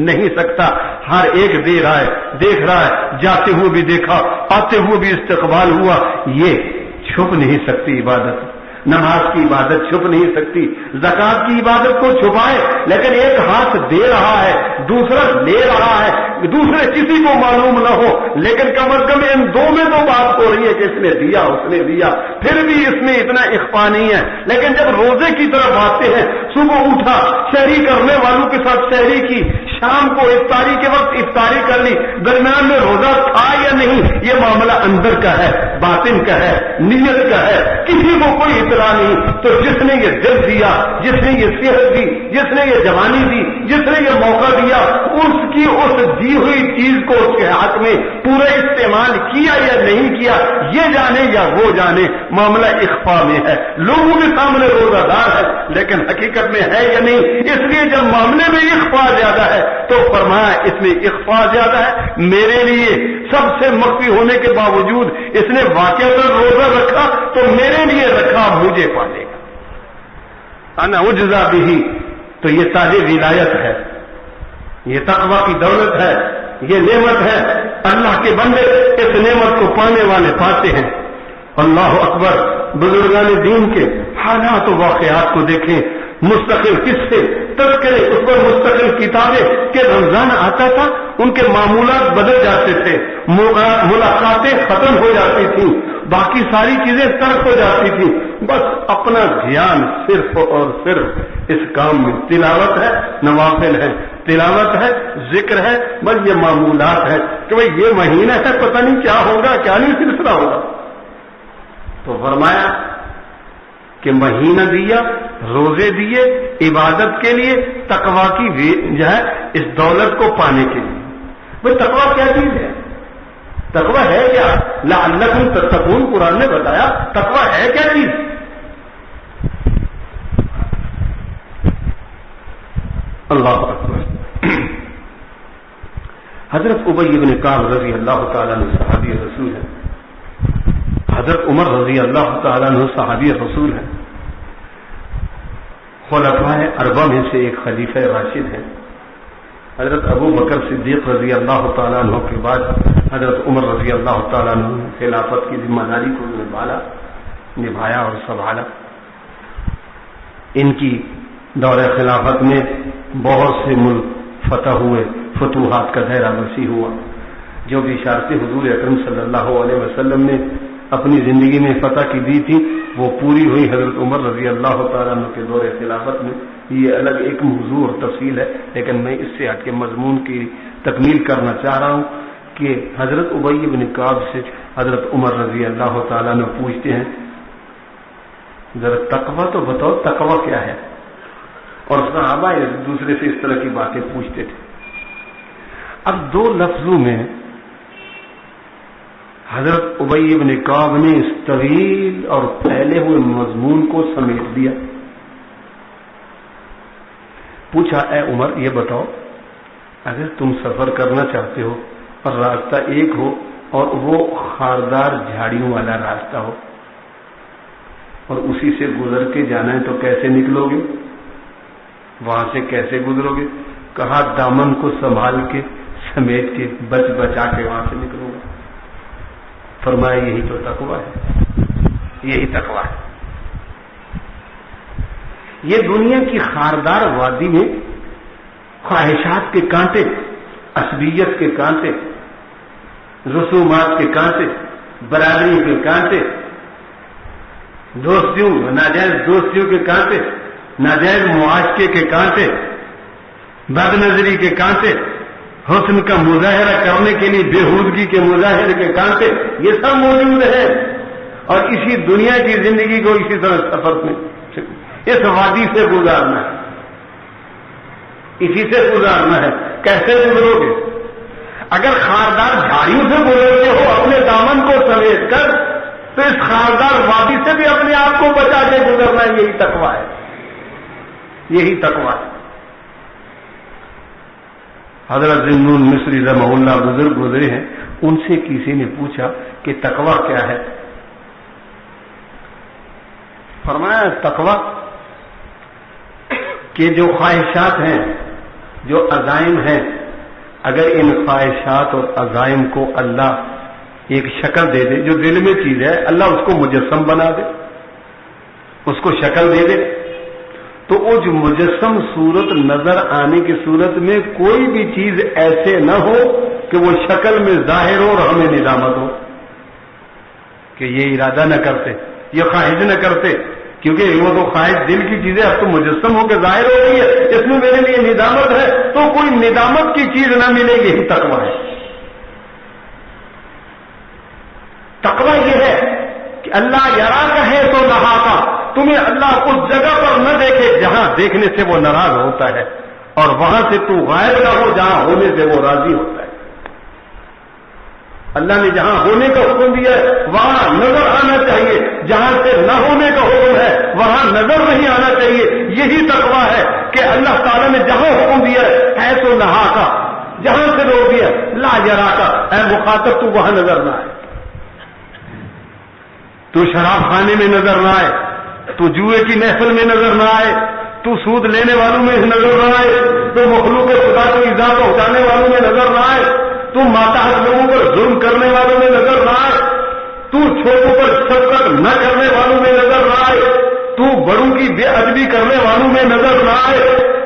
نہیں سکتا۔ ہر ایک دیکھ رہا ہے، جاتے ہوئے بھی دیکھا، آتے ہوئے بھی استقبال ہوا، یہ چھپ نہیں سکتی عبادت۔ نماز کی عبادت چھپ نہیں سکتی، زکات کی عبادت کو چھپائے لیکن ایک ہاتھ دے رہا ہے دوسرا لے رہا ہے، دوسرے کسی کو معلوم نہ ہو، لیکن کم از کم ان دو میں تو بات ہو رہی ہے کہ اس نے دیا اس نے دیا، پھر بھی اس میں اتنا اخفا نہیں ہے۔ لیکن جب روزے کی طرف آتے ہیں، صبح اٹھا شہری کرنے والوں کے ساتھ شہری کی، شام کو افطاری کے وقت افطاری کر لی، درمیان میں روزہ تھا یا نہیں، یہ معاملہ اندر کا ہے، باطن کا ہے، نیت کا ہے، کسی کو کوئی اطلاع نہیں۔ تو جس نے یہ دل دیا، جس نے یہ صحت دی، جس نے یہ جوانی دی، جس نے یہ موقع دیا، اس کی اس دی ہوئی چیز کو اس کے ہاتھ میں پورا استعمال کیا یا نہیں کیا، یہ جانے یا وہ جانے، معاملہ اخفا میں ہے، لوگوں کے سامنے روزہ دار ہے لیکن حقیقت میں ہے یا نہیں۔ اس لیے جب معاملے میں اخفا زیادہ ہے تو فرمایا اس میں اخفا زیادہ ہے، میرے لیے سب سے مخفی ہونے کے باوجود اس نے واقعہ روزہ رکھا تو میرے لیے رکھا، مجھے پالے گا، انا اجزا بھی۔ تو یہ تاج ولایت ہے، یہ تقوی کی دولت ہے، یہ نعمت ہے، اللہ کے بندے اس نعمت کو پانے والے پاتے ہیں۔ اللہ اکبر۔ بزرگان دین کے حالات و واقعات کو دیکھیں، مستقل قصے تذکرے، اس پر مستقل کتابیں کہ رمضان آتا تھا ان کے معمولات بدل جاتے تھے، ملاقاتیں ختم ہو جاتی تھیں، باقی ساری چیزیں ترک ہو جاتی تھیں، بس اپنا دھیان صرف اور صرف اس کام میں، تلاوت ہے، نوافل ہے، تلاوت ہے، ذکر ہے، بس یہ معمولات ہے کہ بھئی یہ مہینہ ہے پتہ نہیں کیا ہوگا کیا نہیں سلسلہ ہوگا۔ تو فرمایا کہ مہینہ دیا، روزے دیے عبادت کے لیے، تقوی کی جو ہے اس دولت کو پانے کے لیے۔ وہ تقوی کیا چیز ہے؟ تقوی ہے کیا؟ لعلکم تتقون قرآن نے بتایا تقوی ہے کیا چیز۔ اللہ اکبر۔ حضرت ابی بن کعب رضی اللہ تعالیٰ عنہ صحابی رسول ہے، حضرت عمر رضی اللہ تعالیٰ عنہ صحابی رسول ہے، خلفائے اربعہ میں سے ایک خلیفہ راشد ہے۔ حضرت ابو بکر صدیق رضی اللہ تعالیٰ عنہ کے بعد حضرت عمر رضی اللہ تعالیٰ عنہ خلافت کی ذمہ داری کو نبھایا اور سنبھالا۔ ان کی دور خلافت میں بہت سے ملک فتح ہوئے، فتوحات کا دائرہ وسیع ہوا، جو بشارتیں حضور اکرم صلی اللہ علیہ وسلم نے اپنی زندگی میں فتح کی دی تھی وہ پوری ہوئی حضرت عمر رضی اللہ تعالیٰ عنہ کے دور خلافت میں۔ یہ الگ ایک موضوع اور تفصیل ہے، لیکن میں اس سے ہٹ کے مضمون کی تکمیل کرنا چاہ رہا ہوں کہ حضرت ابی بن کعب سے حضرت عمر رضی اللہ تعالیٰ عنہ پوچھتے ہیں ذرا تقوی تو بتاؤ تقوی کیا ہے، اور صحابہ ایک دوسرے سے اس طرح کی باتیں پوچھتے تھے۔ اب دو لفظوں میں حضرت ابی بن کعب نے اس طویل اور پھیلے ہوئے مضمون کو سمیٹ دیا۔ پوچھا اے عمر یہ بتاؤ اگر تم سفر کرنا چاہتے ہو اور راستہ ایک ہو اور وہ خاردار جھاڑیوں والا راستہ ہو اور اسی سے گزر کے جانا ہے تو کیسے نکلو گے، وہاں سے کیسے گزرو گے؟ کہا دامن کو سنبھال کے سمیٹ کے بچ بچا کے وہاں سے نکلو گے۔ فرمایا یہی تو تقوی ہے، یہی تقوی ہے۔ یہ دنیا کی خاردار وادی میں خواہشات کے کانٹے، عصبیت کے کانٹے، رسومات کے کانٹے، برادری کے کانٹے، دوستیوں ناجائز دوستیوں کے کانٹے، ناجائز معاشقے کے کانٹے، بد نظری کے کانٹے، حسن کا مظاہرہ کرنے کے لیے بےہودگی کے مظاہرے کے کانٹے، یہ سب موجود ہے۔ اور اسی دنیا کی زندگی کو اسی طرح سفر میں اس وادی سے گزارنا ہے، اسی سے گزارنا ہے۔ کیسے گزرو گے؟ اگر خاردار جھاڑیوں سے گزرتے ہو اپنے دامن کو سمیٹ کر تو اس خاردار وادی سے بھی اپنے آپ کو بچا کے گزرنا ہے، یہی تقوی ہے، یہی تقوی ہے۔ حضرت ذنون مصری رحمہ اللہ بزرگ گزرے ہیں، ان سے کسی نے پوچھا کہ تقوی کیا ہے؟ فرمایا تقوی کہ جو خواہشات ہیں، جو عزائم ہیں، اگر ان خواہشات اور عزائم کو اللہ ایک شکل دے دے، جو دل میں چیز ہے اللہ اس کو مجسم بنا دے، اس کو شکل دے دے. تو وہ جو مجسم صورت نظر آنے کی صورت میں کوئی بھی چیز ایسے نہ ہو کہ وہ شکل میں ظاہر ہو اور ہمیں ندامت ہو کہ یہ ارادہ نہ کرتے، یہ خواہش نہ کرتے، کیونکہ وہ تو خواہش دل کی چیزیں اب تو مجسم ہو کے ظاہر ہو رہی ہے، اس میں میرے لیے ندامت ہے. تو کوئی ندامت کی چیز نہ ملے، یہی تقویٰ ہے. تقویٰ یہ ہے کہ اللہ یرا کا ہے تو نہا کا، تمہیں اللہ اس جگہ پر نہ دیکھے جہاں دیکھنے سے وہ ناراض ہوتا ہے، اور وہاں سے تو غائب نہ ہو جہاں ہونے سے وہ راضی ہوتا ہے. اللہ نے جہاں ہونے کا حکم دیا ہے وہاں نظر آنا چاہیے، جہاں سے نہ ہونے کا حکم ہے وہاں نظر نہیں آنا چاہیے. یہی تقویٰ ہے کہ اللہ تعالیٰ نے جہاں حکم دیا ہے تو نہا کا، جہاں سے روک دیا لا یرا کا، اے مخاطب تو وہاں نظر نہ آئے، تو شراب خانے میں نظر نہ آئے، تو جوئے کی محفل میں نظر نہ آئے، تو سود لینے والوں میں نظر نہ آئے، تو مخلوق خدا کو ایذا پہنچانے والوں میں نظر نہ آئے، تو ماتحت لوگوں پر ظلم کرنے والوں میں نظر نہ آئے، تو چھوٹوں پر شفقت نہ کرنے والوں میں نظر نہ آئے، تو بڑوں کی بے ادبی کرنے والوں میں نظر نہ آئے،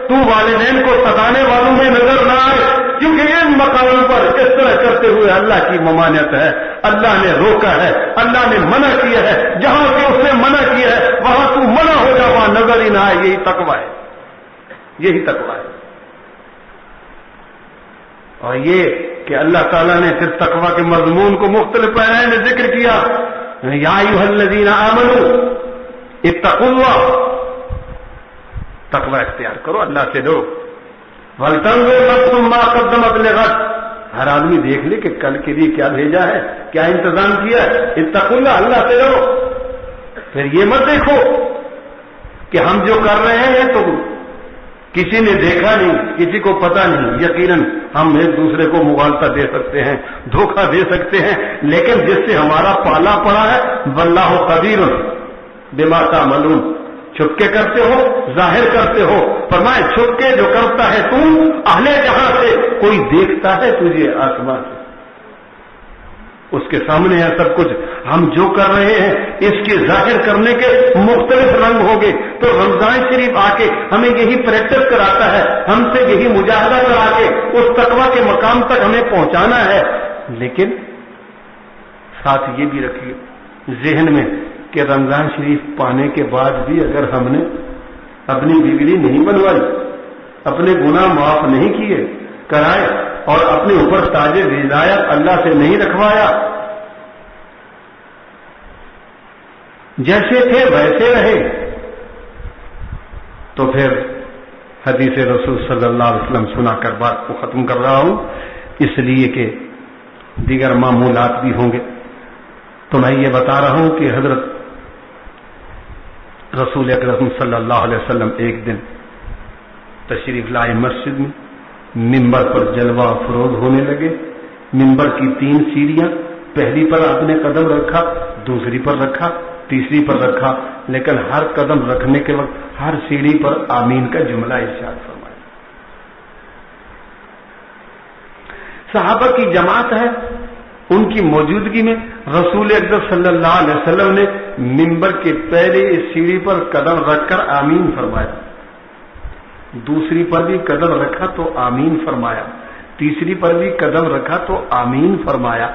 تو والدین کو ستانے والوں میں نظر نہ آئے. کیونکہ ان مقاموں پر اس طرح کرتے ہوئے اللہ کی ممانعت ہے، اللہ نے روکا ہے، اللہ نے منع کیا ہے. جہاں سے اس نے منع کیا ہے وہاں تو منع ہو جا، وہاں نظر ہی نہ آئے. یہی تقویٰ ہے، یہی تقویٰ ہے. اور یہ کہ اللہ تعالیٰ نے پھر تقویٰ کے مضمون کو مختلف پیرائے میں ذکر کیا. یا ایھا الذین آمنوا اتقوا اللہ، تقویٰ اختیار کرو، اللہ سے ڈرو. وَلْتَنظُرْ نَفْسٌ مَّا قَدَّمَتْ لِغَدٍ، ہر آدمی دیکھ لے کہ کل کے لیے کیا بھیجا ہے، کیا انتظام کیا ہے. اتقوا اللہ، اللہ سے ڈرو. پھر یہ مت دیکھو کہ ہم جو کر رہے ہیں تو کسی نے دیکھا نہیں، کسی کو پتا نہیں. یقیناً ہم ایک دوسرے کو مغالطہ دے سکتے ہیں، دھوکہ دے سکتے ہیں، لیکن جس سے ہمارا پالا پڑا ہے واللہ خبیر بما تعملون. چھپ کے کرتے ہو، ظاہر کرتے ہو. فرمائے چھپ کے جو کرتا ہے تو اہل جہاں سے، کوئی دیکھتا ہے تجھے آسمان سے، اس کے سامنے ہے سب کچھ. ہم جو کر رہے ہیں اس کے ظاہر کرنے کے مختلف رنگ ہوں گے. تو رمضان شریف آ کے ہمیں یہی پریکٹس کراتا ہے، ہم سے یہی مجاہدہ کرا کے اس تقویٰ کے مقام تک ہمیں پہنچانا ہے. لیکن ساتھ یہ بھی رکھیے ذہن میں کہ رمضان شریف پانے کے بعد بھی اگر ہم نے اپنی بگڑی نہیں بنوائی، اپنے گناہ معاف نہیں کیے کرائے، اور اپنے اوپر تاج ولایت اللہ سے نہیں رکھوایا، جیسے تھے ویسے رہے، تو پھر حدیث رسول صلی اللہ علیہ وسلم سنا کر بات کو ختم کر رہا ہوں، اس لیے کہ دیگر معمولات بھی ہوں گے. تو میں یہ بتا رہا ہوں کہ حضرت رسول اکرم صلی اللہ علیہ وسلم ایک دن تشریف لائے مسجد میں، ممبر پر جلوہ افروز ہونے لگے. ممبر کی 3 سیڑھیاں، پہلی پر آپ نے قدم رکھا، دوسری پر رکھا، تیسری پر رکھا، لیکن ہر قدم رکھنے کے وقت ہر سیڑھی پر آمین کا جملہ ارشاد فرمایا. صحابہ کی جماعت ہے، ان کی موجودگی میں رسول اکرم صلی اللہ علیہ وسلم نے ممبر کے پہلے اس سیڑھی پر قدم رکھ کر آمین فرمایا، دوسری پر بھی قدم رکھا تو آمین فرمایا، تیسری پر بھی قدم رکھا تو آمین فرمایا.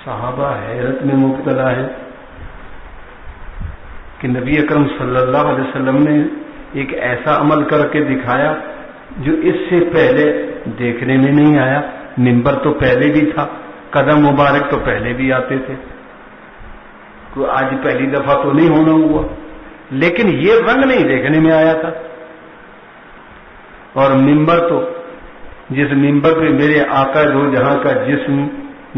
صحابہ حیرت میں مبتلا ہے کہ نبی اکرم صلی اللہ علیہ وسلم نے ایک ایسا عمل کر کے دکھایا جو اس سے پہلے دیکھنے میں نہیں آیا. ممبر تو پہلے بھی تھا، قدم مبارک تو پہلے بھی آتے تھے، کوئی آج پہلی دفعہ تو نہیں ہونا ہوا، لیکن یہ رنگ نہیں دیکھنے میں آیا تھا. اور ممبر تو جس ممبر پہ میرے آقا دو جہاں کا جسم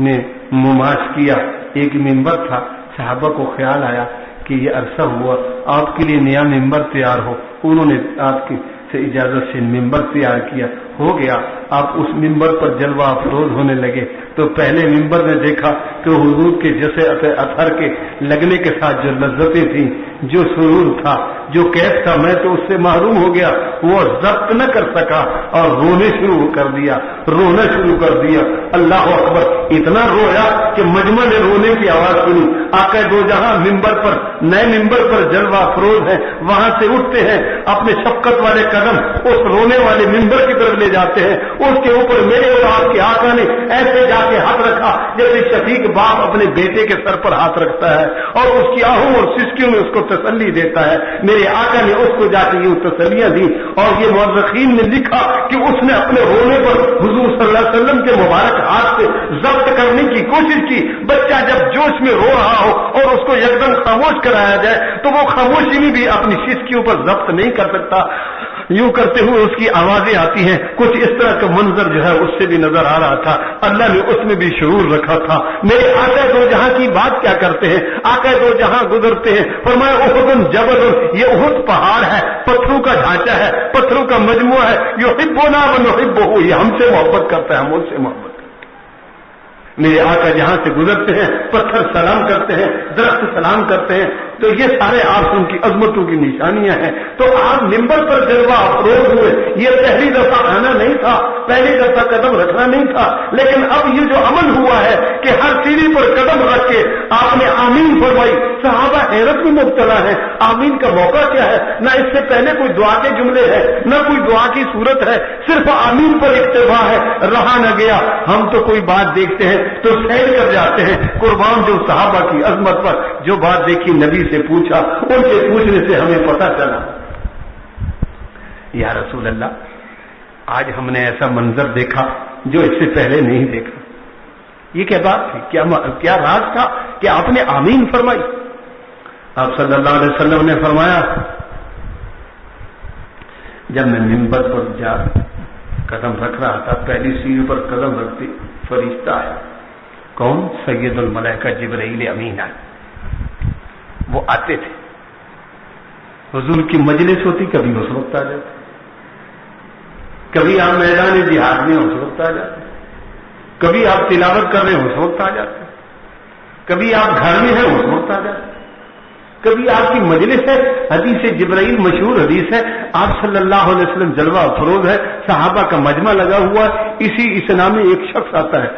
نے مماس کیا، ایک ممبر تھا. صحابہ کو خیال آیا کہ یہ عرصہ ہوا آپ کے لیے نیا ممبر تیار ہو. انہوں نے آپ کی سے اجازت سے ممبر تیار کیا، ہو گیا. آپ اس ممبر پر جلوہ افروز ہونے لگے تو پہلے ممبر نے دیکھا کہ حضور کے جیسے اثر کے لگنے کے ساتھ جو لذتیں تھیں جو سرور تھا، جو کیف تھا، میں تو اس سے محروم ہو گیا، وہ ضبط نہ کر سکا اور رونا شروع کر دیا. اللہ اکبر. اتنا رویا کہ مجمع نے رونے کی آواز سنی. آقا دو جہاں ممبر پر، نئے ممبر پر جلوہ افروز ہیں، وہاں سے اٹھتے ہیں، اپنے شفقت والے قدم اس رونے والے ممبر کی طرف لے جاتے ہیں. اس کے اوپر میرے اور آپ کے آقا نے ایسے جا کے ہاتھ رکھا جیسے شفیق باپ اپنے بیٹے کے سر پر ہاتھ رکھتا ہے اور اس کی آہوں اور سسکیوں میں اس کو تسلی دیتا ہے. میرے آقا نے اس کو جا کے یوں تسلیاں دی. اور یہ مورخین نے لکھا کہ اس نے اپنے رونے پر حضور صلی اللہ علیہ وسلم کے مبارک ہاتھ سے ضبط کرنے کی کوشش کی. بچہ جب جوش میں رو رہا ہو اور اس کو یکدم خاموش کرایا جائے تو وہ خاموشی میں بھی اپنی سسکیوں پر ضبط نہیں کر سکتا. یوں کرتے ہوئے اس کی آوازیں آتی ہیں. کچھ اس طرح کا منظر جو ہے اس سے بھی نظر آ رہا تھا. اللہ نے اس میں بھی شعور رکھا تھا. میرے آقا دو جہاں کی بات کیا کرتے ہیں؟ آقا دو جہاں گزرتے ہیں، فرمایا احد جبل، یہ احد پہاڑ ہے، پتھروں کا ڈھانچہ ہے، پتھروں کا مجموعہ ہے. یحبنا ونحبہ، یہ ہم سے محبت کرتا ہے، ہم اس سے محبت. میرے آقا جہاں سے گزرتے ہیں پتھر سلام کرتے ہیں، درخت سلام کرتے ہیں. تو یہ سارے آپ ان کی عظمتوں کی نشانیاں ہیں. تو آپ ممبر پر جلوہ افروز ہوئے. یہ پہلی دفعہ آنا نہیں تھا، پہلی دفعہ قدم رکھنا نہیں تھا، لیکن اب یہ جو عمل ہوا ہے کہ ہر سیڑھی پر قدم رکھ کے آپ نے آمین فرمائی. صحابہ حیرت میں مبتلا ہے. آمین کا موقع کیا ہے؟ نہ اس سے پہلے کوئی دعا کے جملے ہے، نہ کوئی دعا کی صورت ہے، صرف آمین پر اکتفا ہے. رہا نہ گیا. ہم تو کوئی بات دیکھتے ہیں تو سیر کر جاتے ہیں. قربان جو صحابہ کی عظمت پر جو بات دیکھی نبی سے پوچھا، ان کے پوچھنے سے ہمیں پتہ چلا. یا رسول اللہ، آج ہم نے ایسا منظر دیکھا جو اس سے پہلے نہیں دیکھا. یہ کیا بات تھی؟ کیا راز تھا کہ آپ نے آمین فرمائی؟ آپ صلی اللہ علیہ وسلم نے فرمایا، جب میں منبر پر جا قدم رکھ رہا تھا، پہلی سیڑھی پر قدم رکھتی فرشتہ آیا. کون؟ سید الملائکہ جبرائیل امین آئے. وہ آتے تھے، حضور کی مجلس ہوتی، کبھی اس وقت آ جاتے، کبھی آپ میدان جہاد میں اس وقت آ جاتے، کبھی آپ تلاوت کر رہے ہیں اس وقت آ جاتے، کبھی آپ گھر میں ہیں اس وقت آ جاتے، کبھی آپ کی مجلس ہے. حدیث جبرائیل مشہور حدیث ہے. آپ صلی اللہ علیہ وسلم جلوہ افروز ہے، صحابہ کا مجمع لگا ہوا. اسی اسنا میں ایک شخص آتا ہے،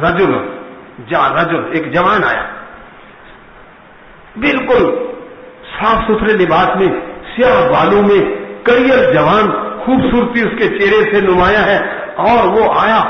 رجل ایک جوان آیا، بالکل صاف ستھرے لباس میں، سیاہ بالوں میں، کریل جوان، خوبصورتی اس کے چہرے سے نمایاں ہے. اور وہ آیا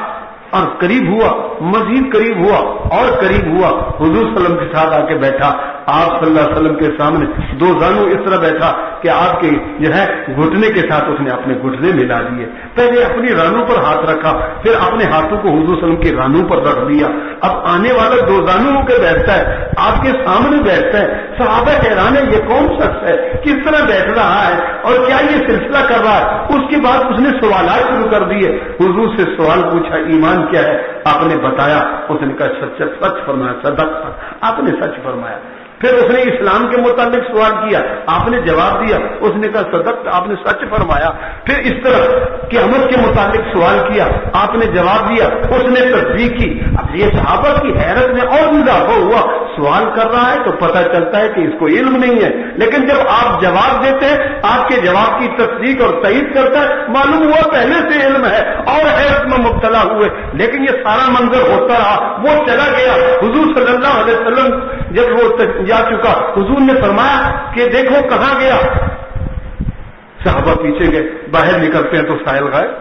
اور قریب ہوا، مزید قریب ہوا اور قریب ہوا. حضور صلی اللہ علیہ وسلم کے ساتھ آ کے بیٹھا. آپ صلی اللہ علیہ وسلم کے سامنے دو زانو اس طرح بیٹھا کہ آپ کے جو ہے گھٹنے کے ساتھ اس نے اپنے گھٹنے ملا دیے. پہلے اپنی رانوں پر ہاتھ رکھا، پھر اپنے ہاتھوں کو حضور صلی اللہ علیہ وسلم کی رانوں پر رکھ دیا. اب آنے والا دو زانو ہو کے بیٹھتا ہے، آپ کے سامنے بیٹھتا ہے. صحابہ حیران ہے، یہ کون شخص ہے، کس طرح بیٹھ رہا ہے اور کیا یہ سلسلہ کر رہا ہے. اس کے بعد اس نے سوالات شروع کر دیے. حضور سے سوال پوچھا، ایمان کیا ہے؟ آپ نے بتایا. اس نے کہا سچ فرمایا، صدق، آپ نے سچ فرمایا. پھر اس نے اسلام کے متعلق سوال کیا، آپ نے جواب دیا. اس نے کہا صدق، آپ نے سچ فرمایا. پھر اس طرح قیامت کے متعلق سوال کیا، آپ نے جواب دیا. اس نے تصدیق کی. اب یہ صحابہ کی حیرت میں اور اضافہ ہوا. سوال کر رہا ہے تو پتہ چلتا ہے کہ اس کو علم نہیں ہے، لیکن جب آپ جواب دیتے ہیں، آپ کے جواب کی تصدیق اور تائید کرتا ہے، معلوم ہوا پہلے سے علم ہے اور حیرت میں مبتلا ہوئے. لیکن یہ سارا منظر ہوتا رہا، وہ چلا گیا. حضور صلی اللہ علیہ وسلم جب وہ جا چکا، حضور نے فرمایا کہ دیکھو کہاں گیا. صحابہ پیچھے گئے. باہر نکلتے ہیں تو سائل غائب،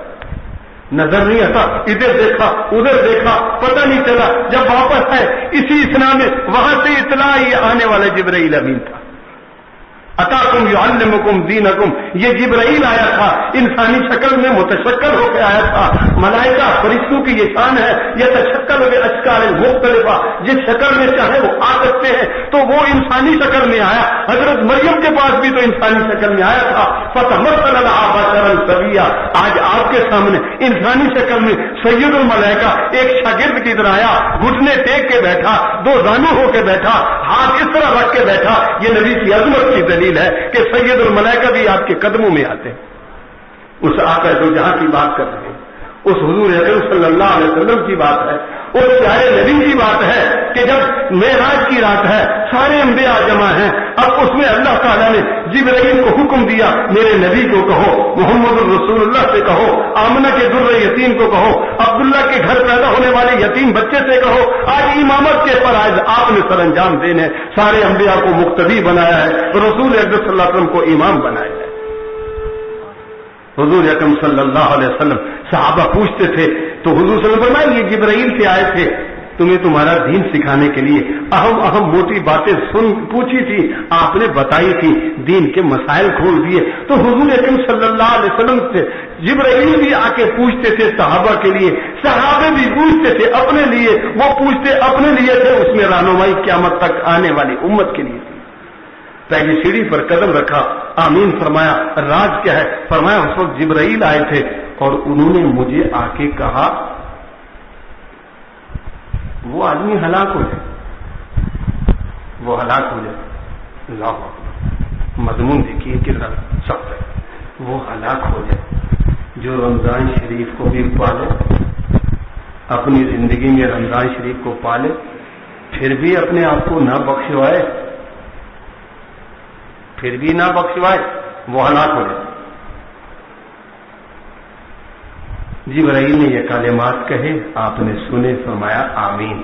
نظر نہیں آتا. ادھر دیکھا ادھر دیکھا، پتہ نہیں چلا. جب واپس ہے اسی اسنا میں، وہاں سے اطلاع یہ آنے والا جبرائیل امین تھا. اتاکم یعلمکم دینکم، یہ جبرائیل آیا تھا، انسانی شکل میں متشکل ہو کے آیا تھا. ملائکہ فرشتوں کی یہ شان ہے، یہ تشکل ہوئے اشکال مختلفہ، جس شکل میں چاہے وہ آ سکتے ہیں. تو وہ انسانی شکل میں آیا. حضرت مریم کے پاس بھی تو انسانی شکل میں آیا تھا. فتمثل لها بشرا سویا. آج آپ کے سامنے انسانی شکل میں سید الملائکہ ایک شاگرد کی طرح آیا، گھٹنے ٹیک کے بیٹھا، دو زانو ہو کے بیٹھا، ہاتھ اس طرح رکھ کے بیٹھا. یہ نبی کی عظمت کی دلیل ہے کہ سید الملائکہ بھی آپ کے قدموں میں آتے ہیں. اس آقا جو جہاں کی بات کر رہے ہیں، اس حضور اکرم صلی اللہ علیہ وسلم کی بات ہے، اس پیارے نبی کی بات ہے کہ جب معراج کی رات ہے، سارے انبیاء جمع ہیں، اب اس میں اللہ تعالیٰ نے جبرائیل کو حکم دیا میرے نبی کو کہو، محمد الرسول اللہ سے کہو، آمنہ کے در یتیم کو کہو، عبداللہ کے گھر پیدا ہونے والے یتیم بچے سے کہو، آج امامت کے فرائض آپ نے سر انجام دینے، سارے انبیاء کو مقتدی بنایا ہے، رسول اکرم صلی اللہ علیہ وسلم کو امام بنایا ہے۔ حضور اکرم صلی اللہ علیہ وسلم صحابہ پوچھتے تھے تو حضور صلی اللہ علیہ وسلم فرمایا یہ جبرائیل سے آئے تھے تمہیں تمہارا دین سکھانے کے لیے، اہم موٹی باتیں پوچھی تھی، آپ نے بتائی تھی، دین کے مسائل کھول دیے۔ تو حضور اکرم صلی اللہ علیہ وسلم سے جبرائیل بھی آ کے پوچھتے تھے صحابہ کے لیے، صحابے بھی پوچھتے تھے اپنے لیے، وہ پوچھتے اپنے لیے تھے، اس میں رہنمائی قیامت تک آنے والی امت کے لیے تھی۔ پہلی سیڑھی پر قدم رکھا، آمین فرمایا، راز کیا ہے؟ فرمایا اس وقت جبرائیل آئے تھے اور انہوں نے مجھے آ کے کہا وہ آدمی ہلاک ہو جائے، وہ ہلاک ہو جائے۔ اللہ اکبر، مضمون دیکھیے کتنا سخت ہے، وہ ہلاک ہو جائے جو رمضان شریف کو بھی پالے، اپنی زندگی میں رمضان شریف کو پالے، پھر بھی اپنے آپ کو نہ بخشوائے، پھر بھی نہ بخشوائے، وہ ہلاک ہو جائے۔ جبرائیل نے یہ کلمات کہے، آپ نے سنے، فرمایا آمین۔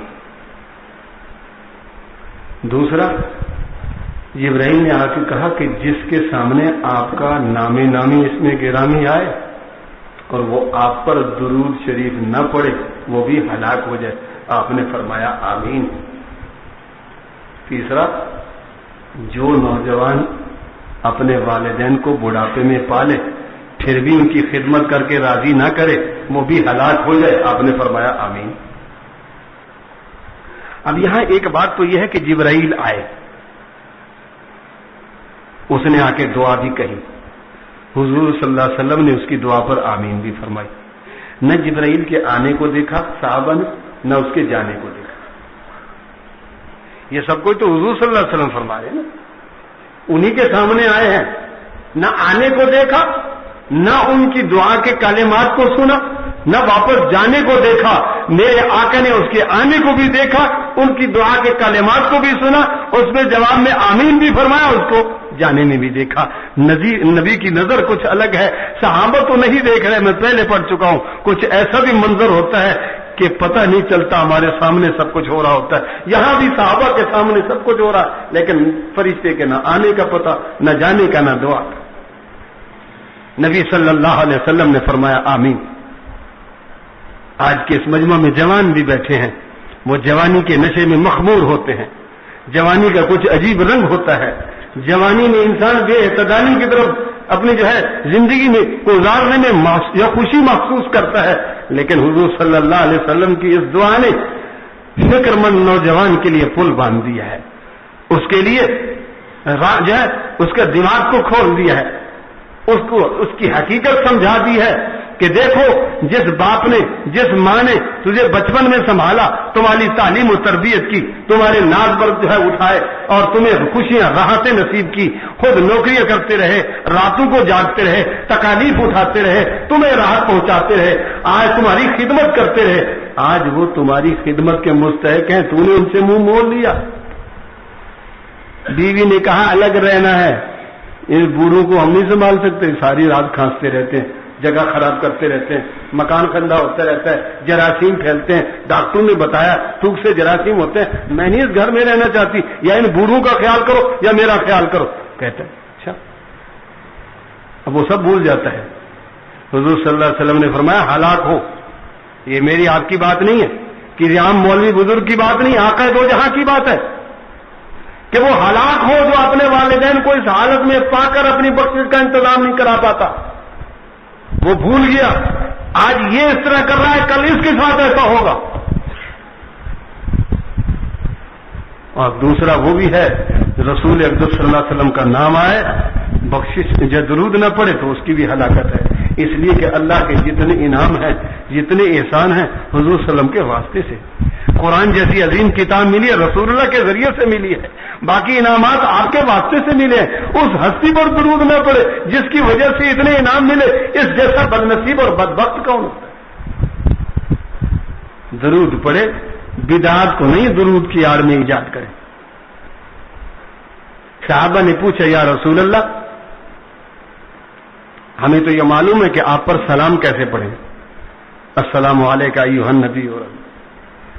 دوسرا، جبرائیل نے آ کے کہا کہ جس کے سامنے آپ کا نام نامی اس میں گرامی آئے اور وہ آپ پر درود شریف نہ پڑے وہ بھی ہلاک ہو جائے، آپ نے فرمایا آمین۔ تیسرا، جو نوجوان اپنے والدین کو بڑھاپے میں پالے پھر بھی ان کی خدمت کر کے راضی نہ کرے وہ بھی ہلاک ہو جائے، آپ نے فرمایا آمین۔ اب یہاں ایک بات تو یہ ہے کہ جبرائیل آئے، اس نے آ کے دعا بھی کہی، حضور صلی اللہ علیہ وسلم نے اس کی دعا پر آمین بھی فرمائی۔ نہ جبرائیل کے آنے کو دیکھا صحابہ نے، نہ اس کے جانے کو دیکھا، یہ سب کچھ تو حضور صلی اللہ علیہ وسلم فرما رہے ہیں نا، انہی کے سامنے آئے ہیں، نہ آنے کو دیکھا، نہ ان کی دعا کے کلمات کو سنا، نہ واپس جانے کو دیکھا۔ میرے آقا نے اس کے آنے کو بھی دیکھا، ان کی دعا کے کلمات کو بھی سنا، اس میں جواب میں آمین بھی فرمایا، اس کو جانے میں بھی دیکھا۔ نبی کی نظر کچھ الگ ہے، صحابہ تو نہیں دیکھ رہے، میں پہلے پڑھ چکا ہوں، کچھ ایسا بھی منظر ہوتا ہے کہ پتہ نہیں چلتا، ہمارے سامنے سب کچھ ہو رہا ہوتا ہے، یہاں بھی صحابہ کے سامنے سب کچھ ہو رہا ہے، لیکن فرشتے کے نہ آنے کا پتہ، نہ جانے کا، نہ دعا کا۔ نبی صلی اللہ علیہ وسلم نے فرمایا آمین۔ آج کے اس مجمع میں جوان بھی بیٹھے ہیں، وہ جوانی کے نشے میں مخمور ہوتے ہیں، جوانی کا کچھ عجیب رنگ ہوتا ہے، جوانی میں انسان بے اعتدالی کی طرف اپنی جو ہے زندگی میں گزارنے میں یا خوشی محسوس کرتا ہے، لیکن حضور صلی اللہ علیہ وسلم کی اس دعا نے فکر مند نوجوان کے لیے پل باندھ دیا ہے، اس کے لیے جو ہے اس کا دماغ کو کھول دیا ہے، اس کو اس کی حقیقت سمجھا دی ہے کہ دیکھو جس باپ نے، جس ماں نے تجھے بچپن میں سنبھالا، تمہاری تعلیم و تربیت کی، تمہارے ناز پر جو ہے اٹھائے اور تمہیں خوشیاں راحتیں نصیب کی، خود نوکریاں کرتے رہے، راتوں کو جاگتے رہے، تکالیف اٹھاتے رہے، تمہیں راحت پہنچاتے رہے، آج تمہاری خدمت کرتے رہے، آج وہ تمہاری خدمت کے مستحق ہیں، تو نے ان سے منہ موڑ لیا۔ بیوی نے کہا الگ رہنا ہے، ان بوڑھوں کو ہم نہیں سنبھال سکتے، ساری رات کھانستے رہتے ہیں، جگہ خراب کرتے رہتے ہیں، مکان گندا ہوتا رہتا ہے، جراثیم پھیلتے ہیں، ڈاکٹروں نے بتایا تھوک سے جراثیم ہوتے ہیں، میں نہیں اس گھر میں رہنا چاہتی، یا ان بوڑھوں کا خیال کرو یا میرا خیال کرو، کہتے ہیں اچھا، اب وہ سب بھول جاتا ہے۔ حضور صلی اللہ علیہ وسلم نے فرمایا ہلاک ہو، یہ میری آپ کی بات نہیں ہے، کہ عام مولوی بزرگ کی بات نہیں، آقا دو جہاں کی بات ہے کہ وہ ہلاک ہو جو اپنے والدین کو اس حالت میں پا کر اپنی بخشش کا انتظام نہیں کرا پاتا، وہ بھول گیا، آج یہ اس طرح کر رہا ہے، کل اس کے ساتھ ایسا ہوگا۔ اور دوسرا وہ بھی ہے رسول اکرم صلی اللہ علیہ وسلم کا نام آئے، بخشش جو درود نہ پڑے تو اس کی بھی ہلاکت ہے، اس لیے کہ اللہ کے جتنے انعام ہیں، جتنے احسان ہیں، حضور صلی اللہ علیہ وسلم کے واسطے سے، قرآن جیسی عظیم کتاب ملی ہے، رسول اللہ کے ذریعے سے ملی ہے، باقی انعامات آپ کے واسطے سے ملے ہیں، اس ہستی پر درود نہ پڑے جس کی وجہ سے اتنے انعام ملے، اس جیسا بدنصیب اور بدبخت کون ہوتا ہے؟ درود پڑھے، بدعات کو نہیں درود کی آڑ میں ایجاد کرے۔ صحابہ نے پوچھا یا رسول اللہ ہمیں تو یہ معلوم ہے کہ آپ پر سلام کیسے پڑھیں، السلام علیکہ ایھا النبی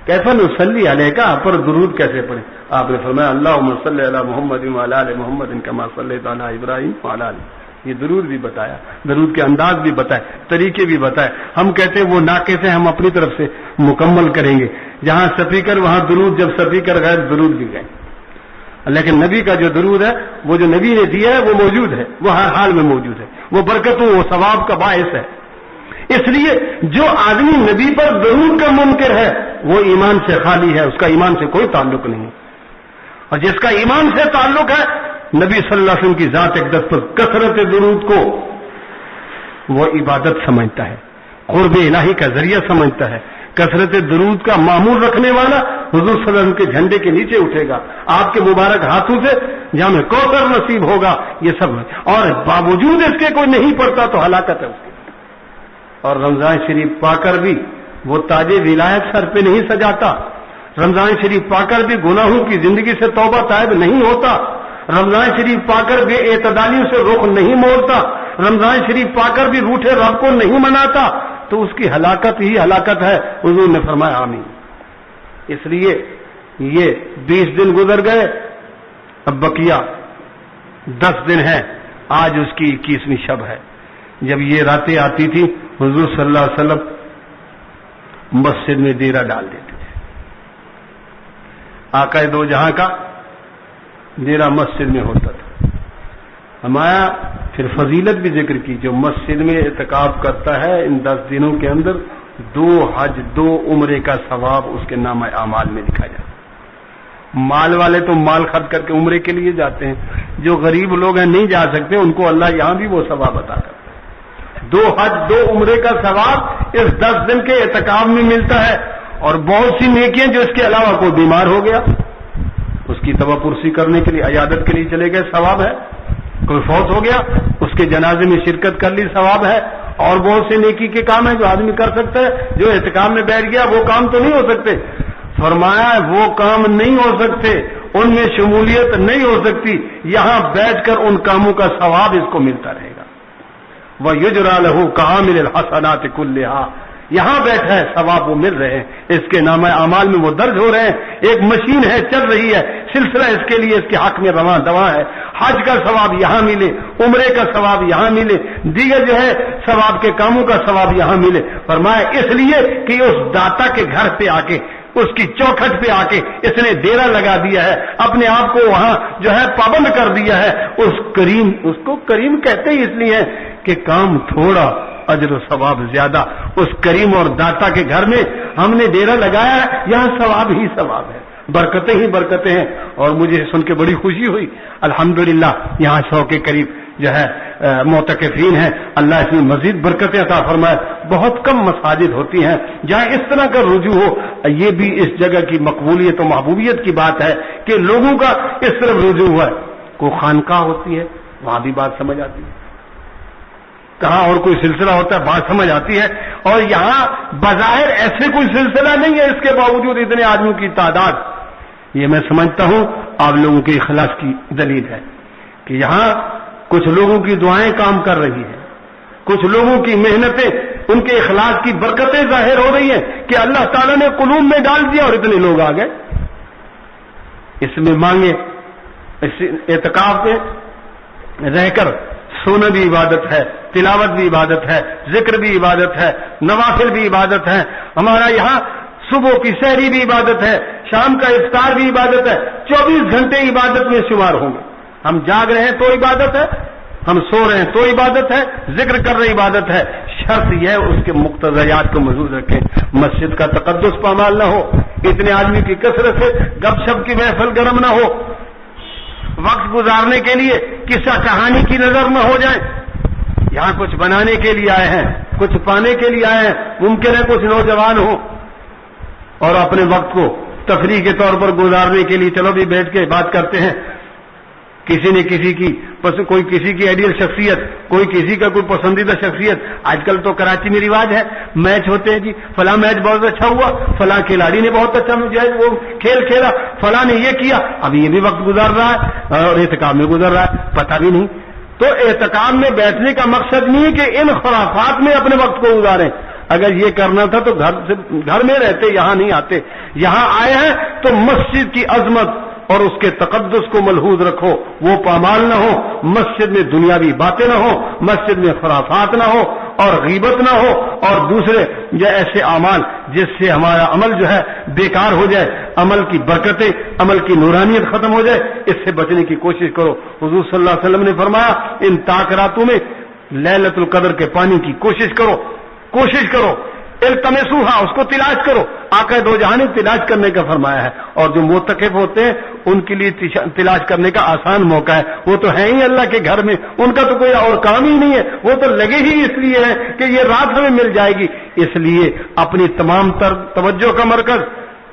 کیف نصلی علیکہ، آپ پر درود کیسے پڑھیں؟ آپ نے فرمایا اللہم صلی علی محمد وعلی آل محمد کما صلیت علی ابراہیم وعلی آل۔ یہ درود بھی بتایا، درود کے انداز بھی بتائے، طریقے بھی بتائے۔ ہم کہتے ہیں وہ ناقص ہیں، ہم اپنی طرف سے مکمل کریں گے، جہاں سپیکر وہاں درود، جب سپیکر غیر درود بھی گئے، لیکن نبی کا جو درود ہے وہ جو نبی نے دیا ہے وہ موجود ہے، وہ ہر حال میں موجود ہے، وہ برکتوں وہ ثواب کا باعث ہے۔ اس لیے جو آدمی نبی پر درود کا منکر ہے وہ ایمان سے خالی ہے، اس کا ایمان سے کوئی تعلق نہیں، اور جس کا ایمان سے تعلق ہے نبی صلی اللہ علیہ وسلم کی ذات اقدس پر کثرت درود کو وہ عبادت سمجھتا ہے، قرب الہی کا ذریعہ سمجھتا ہے۔ کثرت درود کا معمول رکھنے والا حضور صلی اللہ علیہ وسلم کے جھنڈے کے نیچے اٹھے گا، آپ کے مبارک ہاتھوں سے جہاں کوثر نصیب ہوگا، یہ سب ہے، اور باوجود اس کے کوئی نہیں پڑتا تو ہلاکت ہے اس کی۔ اور رمضان شریف پا کر بھی وہ تاج ولایت سر پہ نہیں سجاتا، رمضان شریف پا کر بھی گناہوں کی زندگی سے توبہ طائب نہیں ہوتا، رمضان شریف پا کر بے اعتدالیوں سے رخ نہیں موڑتا، رمضان شریف پا کر بھی روٹھے رب کو نہیں مناتا، تو اس کی ہلاکت ہی ہلاکت ہے۔ حضور نے فرمایا آمین۔ اس لیے یہ 20 دن گزر گئے، اب بقیہ 10 دن ہے، آج اس کی 21ویں شب ہے۔ جب یہ راتیں آتی تھی حضور صلی اللہ علیہ وسلم مسجد میں ڈیرا ڈال دیتے تھے، آقا دو جہاں کا ڈیرا مسجد میں ہوتا تھا۔ ہمارا پھر فضیلت بھی ذکر کی، جو مسجد میں اعتکاف کرتا ہے ان 10 دنوں کے اندر 2 حج 2 عمرے کا ثواب اس کے نامہ اعمال میں لکھا جاتا ہے۔ مال والے تو مال خرچ کر کے عمرے کے لیے جاتے ہیں، جو غریب لوگ ہیں نہیں جا سکتے ان کو اللہ یہاں بھی وہ ثواب عطا کرتا ہے۔ 2 حج 2 عمرے کا ثواب اس 10 دن کے اعتکاف میں ملتا ہے، اور بہت سی نیکیاں جو اس کے علاوہ کوئی بیمار ہو گیا اس کی توبہ پرسی کرنے کے لیے عیادت کے لیے چلے گئے ثواب ہے، کوئی فوت ہو گیا اس کے جنازے میں شرکت کر لی ثواب ہے، اور بہت سے نیکی کے کام ہیں جو آدمی کر سکتا ہے۔ جو اعتکاف میں بیٹھ گیا وہ کام تو نہیں ہو سکتے، فرمایا وہ کام نہیں ہو سکتے، ان میں شمولیت نہیں ہو سکتی، یہاں بیٹھ کر ان کاموں کا ثواب اس کو ملتا رہے گا۔ وَيُجْرَى لَهُ كَعَامِلِ الْحَسَنَاتِ كُلِّهَا، یہاں بیٹھا ہے ثواب وہ مل رہے ہیں، اس کے نامہ اعمال میں وہ درج ہو رہے ہیں، ایک مشین ہے چل رہی ہے، سلسلہ اس کے لیے اس کے حق میں رواں دواں ہے۔ حج کا ثواب یہاں ملے، عمرے کا ثواب یہاں ملے، دیگر جو ہے ثواب کے کاموں کا ثواب یہاں ملے۔ فرمایا اس لیے کہ اس داتا کے گھر پہ آ کے، اس کی چوکھٹ پہ آ کے اس نے ڈیرا لگا دیا ہے، اپنے آپ کو وہاں جو ہے پابند کر دیا ہے۔ اس کو کریم کہتے ہی اس لیے کہ کام تھوڑا اجر و ثواب زیادہ، اس کریم اور داتا کے گھر میں ہم نے ڈیرا لگایا ہے، یہاں ثواب ہی ثواب ہے، برکتیں ہی برکتیں ہیں۔ اور مجھے سن کے بڑی خوشی ہوئی، الحمدللہ یہاں 100 کے قریب جو ہے معتکفین ہیں، اللہ اس میں مزید برکتیں عطا فرمائے۔ بہت کم مساجد ہوتی ہیں جہاں اس طرح کا رجوع ہو، یہ بھی اس جگہ کی مقبولیت و محبوبیت کی بات ہے کہ لوگوں کا اس طرف رجوع ہوا ہے۔ کوئی خانقاہ ہوتی ہے وہاں بھی بات سمجھ آتی ہے، کہاں اور کوئی سلسلہ ہوتا ہے بات سمجھ آتی ہے، اور یہاں بظاہر ایسے کوئی سلسلہ نہیں ہے، اس کے باوجود اتنے آدمیوں کی تعداد، یہ میں سمجھتا ہوں آپ لوگوں کے اخلاص کی دلیل ہے کہ یہاں کچھ لوگوں کی دعائیں کام کر رہی ہیں، کچھ لوگوں کی محنتیں، ان کے اخلاص کی برکتیں ظاہر ہو رہی ہیں کہ اللہ تعالیٰ نے قلوب میں ڈال دیا اور اتنے لوگ آ گئے۔ اس میں مانگے، اس اعتکاف میں رہ کر سونا بھی عبادت ہے، تلاوت بھی عبادت ہے، ذکر بھی عبادت ہے، نوافل بھی عبادت ہے۔ ہمارا یہاں صبح کی سحری بھی عبادت ہے، شام کا افطار بھی عبادت ہے، 24 گھنٹے عبادت میں شمار ہوں گے۔ ہم جاگ رہے ہیں تو عبادت ہے، ہم سو رہے ہیں تو عبادت ہے، ذکر کر رہے عبادت ہے۔ شرط یہ ہے اس کے مقتضیات کو مضبوط رکھیں، مسجد کا تقدس پامال نہ ہو، اتنے آدمی کی کثرت سے گپ شپ کی محفل گرم نہ ہو، وقت گزارنے کے لیے قصہ کہانی کی نظر نہ ہو جائے۔ یہاں کچھ بنانے کے لیے آئے ہیں، کچھ پانے کے لیے آئے ہیں، ممکن ہے کچھ نوجوان ہوں اور اپنے وقت کو تفریح کے طور پر گزارنے کے لیے چلو بھی بیٹھ کے بات کرتے ہیں، کسی نے کسی کی کوئی کسی کی آئیڈیل شخصیت، کوئی کسی کا کوئی پسندیدہ شخصیت. آج کل تو کراچی میں رواج ہے، میچ ہوتے ہیں جی، فلاں میچ بہت اچھا ہوا، فلاں کھلاڑی نے بہت اچھا وہ کھیل کھیلا، فلاں نے یہ کیا. اب یہ بھی وقت گزار رہا ہے اور اعتکاف میں گزر رہا ہے، پتہ بھی نہیں. تو اعتکاف میں بیٹھنے کا مقصد نہیں کہ ان خرافات میں اپنے وقت کو گزاریں. اگر یہ کرنا تھا تو گھر میں رہتے، یہاں نہیں آتے. یہاں آئے ہیں تو مسجد کی عظمت اور اس کے تقدس کو ملحوظ رکھو، وہ پامال نہ ہو، مسجد میں دنیاوی باتیں نہ ہو، مسجد میں خرافات نہ ہو اور غیبت نہ ہو اور دوسرے یا ایسے اعمال جس سے ہمارا عمل جو ہے بیکار ہو جائے، عمل کی برکتیں، عمل کی نورانیت ختم ہو جائے. اس سے بچنے کی کوشش کرو. حضور صلی اللہ علیہ وسلم نے فرمایا ان طاق راتوں میں لیلۃ القدر کے پانی کی کوشش کرو. التمسوہا، اس کو تلاش کرو. آقا دو جہان نے تلاش کرنے کا فرمایا ہے، اور جو معتکف ہوتے ہیں ان کے لیے تلاش کرنے کا آسان موقع ہے. وہ تو ہیں ہی اللہ کے گھر میں، ان کا تو کوئی اور کام ہی نہیں ہے، وہ تو لگے ہی اس لیے ہے کہ یہ رات ہمیں مل جائے گی. اس لیے اپنی تمام تر توجہ کا مرکز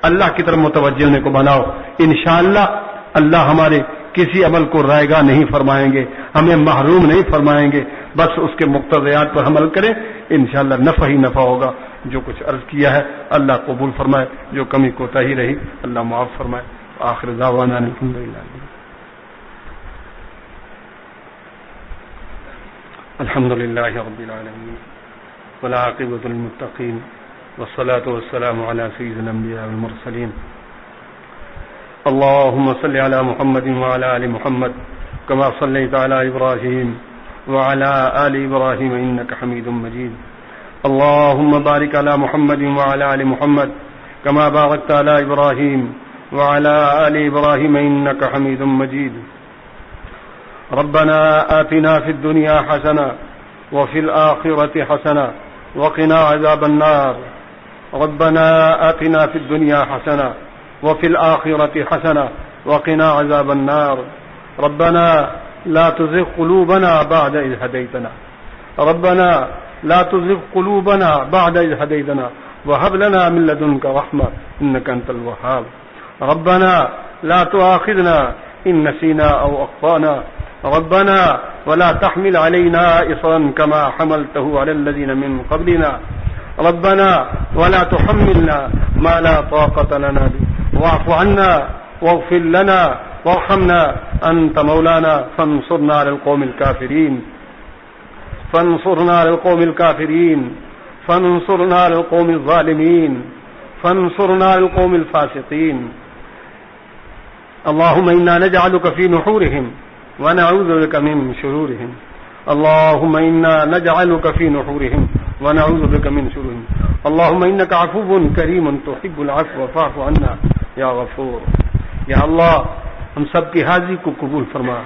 اللہ کی طرف متوجہ ہونے کو بناؤ. انشاءاللہ اللہ ہمارے کسی عمل کو رائگاں نہیں فرمائیں گے، ہمیں محروم نہیں فرمائیں گے. بس اس کے مقتضیات پر عمل کریں، انشاءاللہ نفع ہی نفع ہوگا. جو کچھ عرض کیا ہے اللہ قبول فرمائے، جو کمی کوتاہی رہی اللہ معاف فرمائے. آخر دعوانا الحمدللہ رب العالمین والعاقبۃ للمتقین والصلاة والسلام علی سیدنا الانبیاء والمرسلین. اللهم صل على محمد وعلى آل محمد كما صليت على إبراهيم وعلى آل إبراهيم إنك حميد مجيد. اللهم بارك على محمد وعلى آل محمد كما باركت على إبراهيم وعلى آل إبراهيم إنك حميد مجيد. ربنا آتنا في الدنيا حسنة وفي الآخرة حسنة وقنا عذاب النار. ربنا آتنا في الدنيا حسنة وفي الآخرة حسنة وقنا عذاب النار. ربنا لا تزغ قلوبنا بعد إذ هديتنا. ربنا لا تزغ قلوبنا بعد إذ هديتنا وهب لنا من لدنك رحمة إنك أنت الوهاب. ربنا لا تؤاخذنا إن نسينا أو أخطأنا. ربنا ولا تحمل علينا إصرا كما حملته على الذين من قبلنا. ربنا ولا تحملنا ما لا طاقة لنا به. واعف عنا واغفر لنا وارحمنا أنت مولانا فانصرنا على القوم الكافرين. فانصرنا على القوم الكافرين. فانصرنا على القوم الظالمين. فانصرنا على القوم الفاسقين. اللهم إنا نجعلك في نحورهم ونعوذ بك من شرورهم. اللهم إنا نجعلك في نحورهم ونعوذ بك من شرورهم. اللهم إنك عفو كريم تحب العفو فاعف عنا یا غفور. یا اللہ ہم سب کی حاضری کو قبول فرما.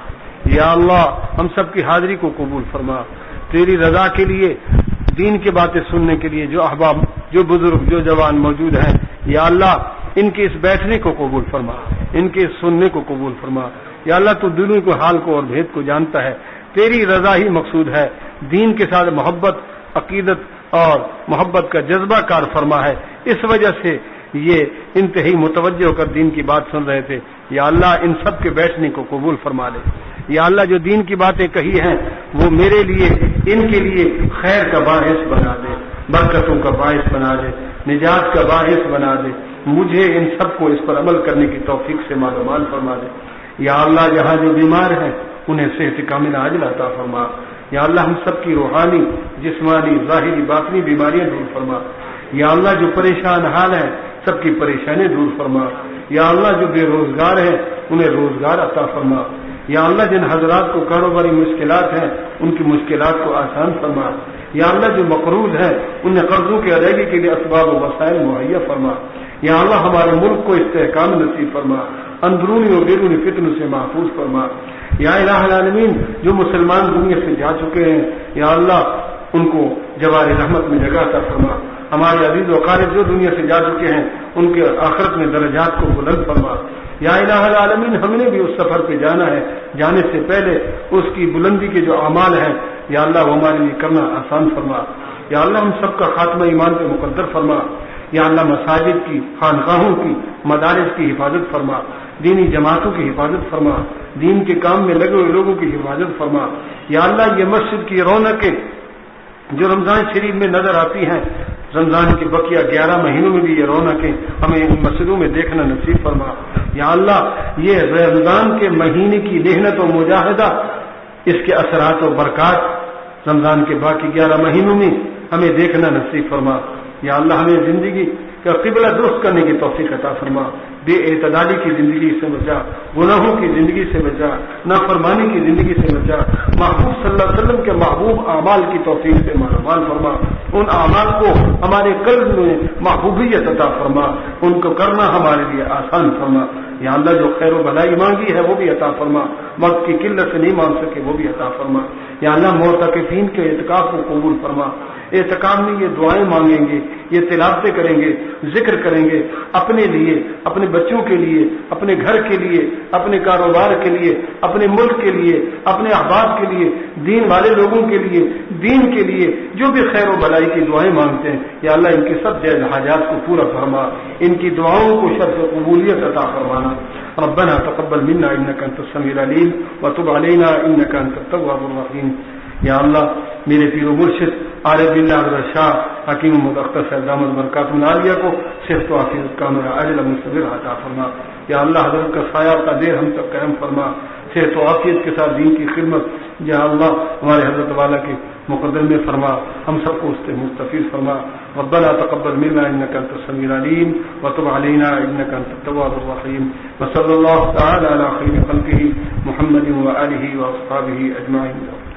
یا اللہ ہم سب کی حاضری کو قبول فرما. تیری رضا کے لیے دین کی باتیں سننے کے لیے جو احباب، جو بزرگ، جو جوان موجود ہیں، یا اللہ ان کے اس بیٹھنے کو قبول فرما، ان کے اس سننے کو قبول فرما. یا اللہ تو دلوں کو، حال کو اور بھید کو جانتا ہے. تیری رضا ہی مقصود ہے. دین کے ساتھ محبت، عقیدت اور محبت کا جذبہ کار فرما ہے. اس وجہ سے یہ انتہائی متوجہ ہو کر دین کی بات سن رہے تھے. یا اللہ ان سب کے بیٹھنے کو قبول فرما لے. یا اللہ جو دین کی باتیں کہی ہیں وہ میرے لیے، ان کے لیے خیر کا باعث بنا دے، برکتوں کا باعث بنا دے، نجات کا باعث بنا دے. مجھے ان سب کو اس پر عمل کرنے کی توفیق سے مالامال فرما دے. یا اللہ جہاں جو بیمار ہیں انہیں صحت کاملہ عاجلہ عطا فرما. یا اللہ ہم سب کی روحانی، جسمانی، ظاہری، باطنی بیماریاں دور فرما. یا اللہ جو پریشان حال ہیں سب کی پریشانیاں دور فرما. یا اللہ جو بے روزگار ہیں انہیں روزگار عطا فرما. یا اللہ جن حضرات کو کاروباری مشکلات ہیں ان کی مشکلات کو آسان فرما. یا اللہ جو مقروض ہیں انہیں قرضوں کی ادائیگی کے لیے اسباب و وسائل مہیا فرما. یا اللہ ہمارے ملک کو استحکام نصیب فرما، اندرونی اور بیرونی فتنوں سے محفوظ فرما. یا الہ العالمین جو مسلمان دنیا سے جا چکے ہیں یا اللہ ان کو جوار رحمت میں جگہ عطا فرما. ہمارے عزیز و اقارب جو دنیا سے جا چکے ہیں ان کے آخرت میں درجات کو بلند فرما. یا الہ العالمین ہم نے بھی اس سفر پہ جانا ہے، جانے سے پہلے اس کی بلندی کے جو اعمال ہیں یا اللہ وہ ہمارے لیے کرنا آسان فرما. یا اللہ ہم سب کا خاتمہ ایمان پہ مقدر فرما. یا اللہ مساجد کی، خانقاہوں کی، مدارس کی حفاظت فرما. دینی جماعتوں کی حفاظت فرما، دین کے کام میں لگے ہوئے لوگوں کی حفاظت فرما۔ یا اللہ یہ مسجد کی رونقیں جو رمضان شریف میں نظر آتی ہیں، رمضان کے بقیہ 11 مہینوں میں بھی یہ رونقیں ہمیں ان مسجدوں میں دیکھنا نصیب فرما۔ یا اللہ یہ رمضان کے مہینے کی محنت و مجاہدہ، اس کے اثرات و برکات رمضان کے باقی 11 مہینوں میں ہمیں دیکھنا نصیب فرما۔ یا اللہ ہمیں زندگی کا قبلہ درست کرنے کی توفیق عطا فرما، بے اعتدالی کی زندگی سے بچا، گناہوں کی زندگی سے بچا، نافرمانی کی زندگی سے بچا، محبوب صلی اللہ علیہ وسلم کے محبوب اعمال کی توفیق سے مالامال فرما، ان اعمال کو ہمارے قلب میں محبوبیت عطا فرما، ان کو کرنا ہمارے لیے آسان فرما۔ یا اللہ جو خیر و بھلائی مانگی ہے وہ بھی عطا فرما، وقت کی قلت سے نہیں مانگ سکے وہ بھی عطا فرما۔ یا اللہ معتکفین کے اعتکاف کو قبول فرما، اعتکاف میں یہ دعائیں مانگیں گے، یہ تلاوتیں کریں گے، ذکر کریں گے، اپنے لیے، اپنے بچوں کے لیے، اپنے گھر کے لیے، اپنے کاروبار کے لیے، اپنے ملک کے لیے، اپنے احباب کے لیے، دین والے لوگوں کے لیے، دین کے لیے جو بھی خیر و بھلائی کی دعائیں مانگتے ہیں، یا اللہ ان کی سب جائز حاجات کو پورا فرما، ان کی دعاؤں کو شرف قبولیت عطا فرمانا۔ ربنا تقبل منا انك انت السميع العليم وتب علينا انك انت التواب الرحيم۔ یا اللہ میرے پیر و مرشد عارف باللہ حضرت شاہ حکیم محمد اختر صاحب دامت برکاتہ العالیہ کو صحت و عافیت کاملہ عاجلہ مستمر عطا فرما۔ یا اللہ حضرت کا سایہ کا دیر ہم تک قائم فرما، صحت و عافیت کے ساتھ دین کی خدمت یا اللہ ہمارے حضرت والا کے مقدم میں فرما، ہم سب کو اس سے مستفیض فرما۔ ربنا تقبل منا انك انت السميع العليم وتب علينا انك انت التواب الرحيم، وصلى الله تعالى على خير خلقه محمد وآله واصحابه اجمعين۔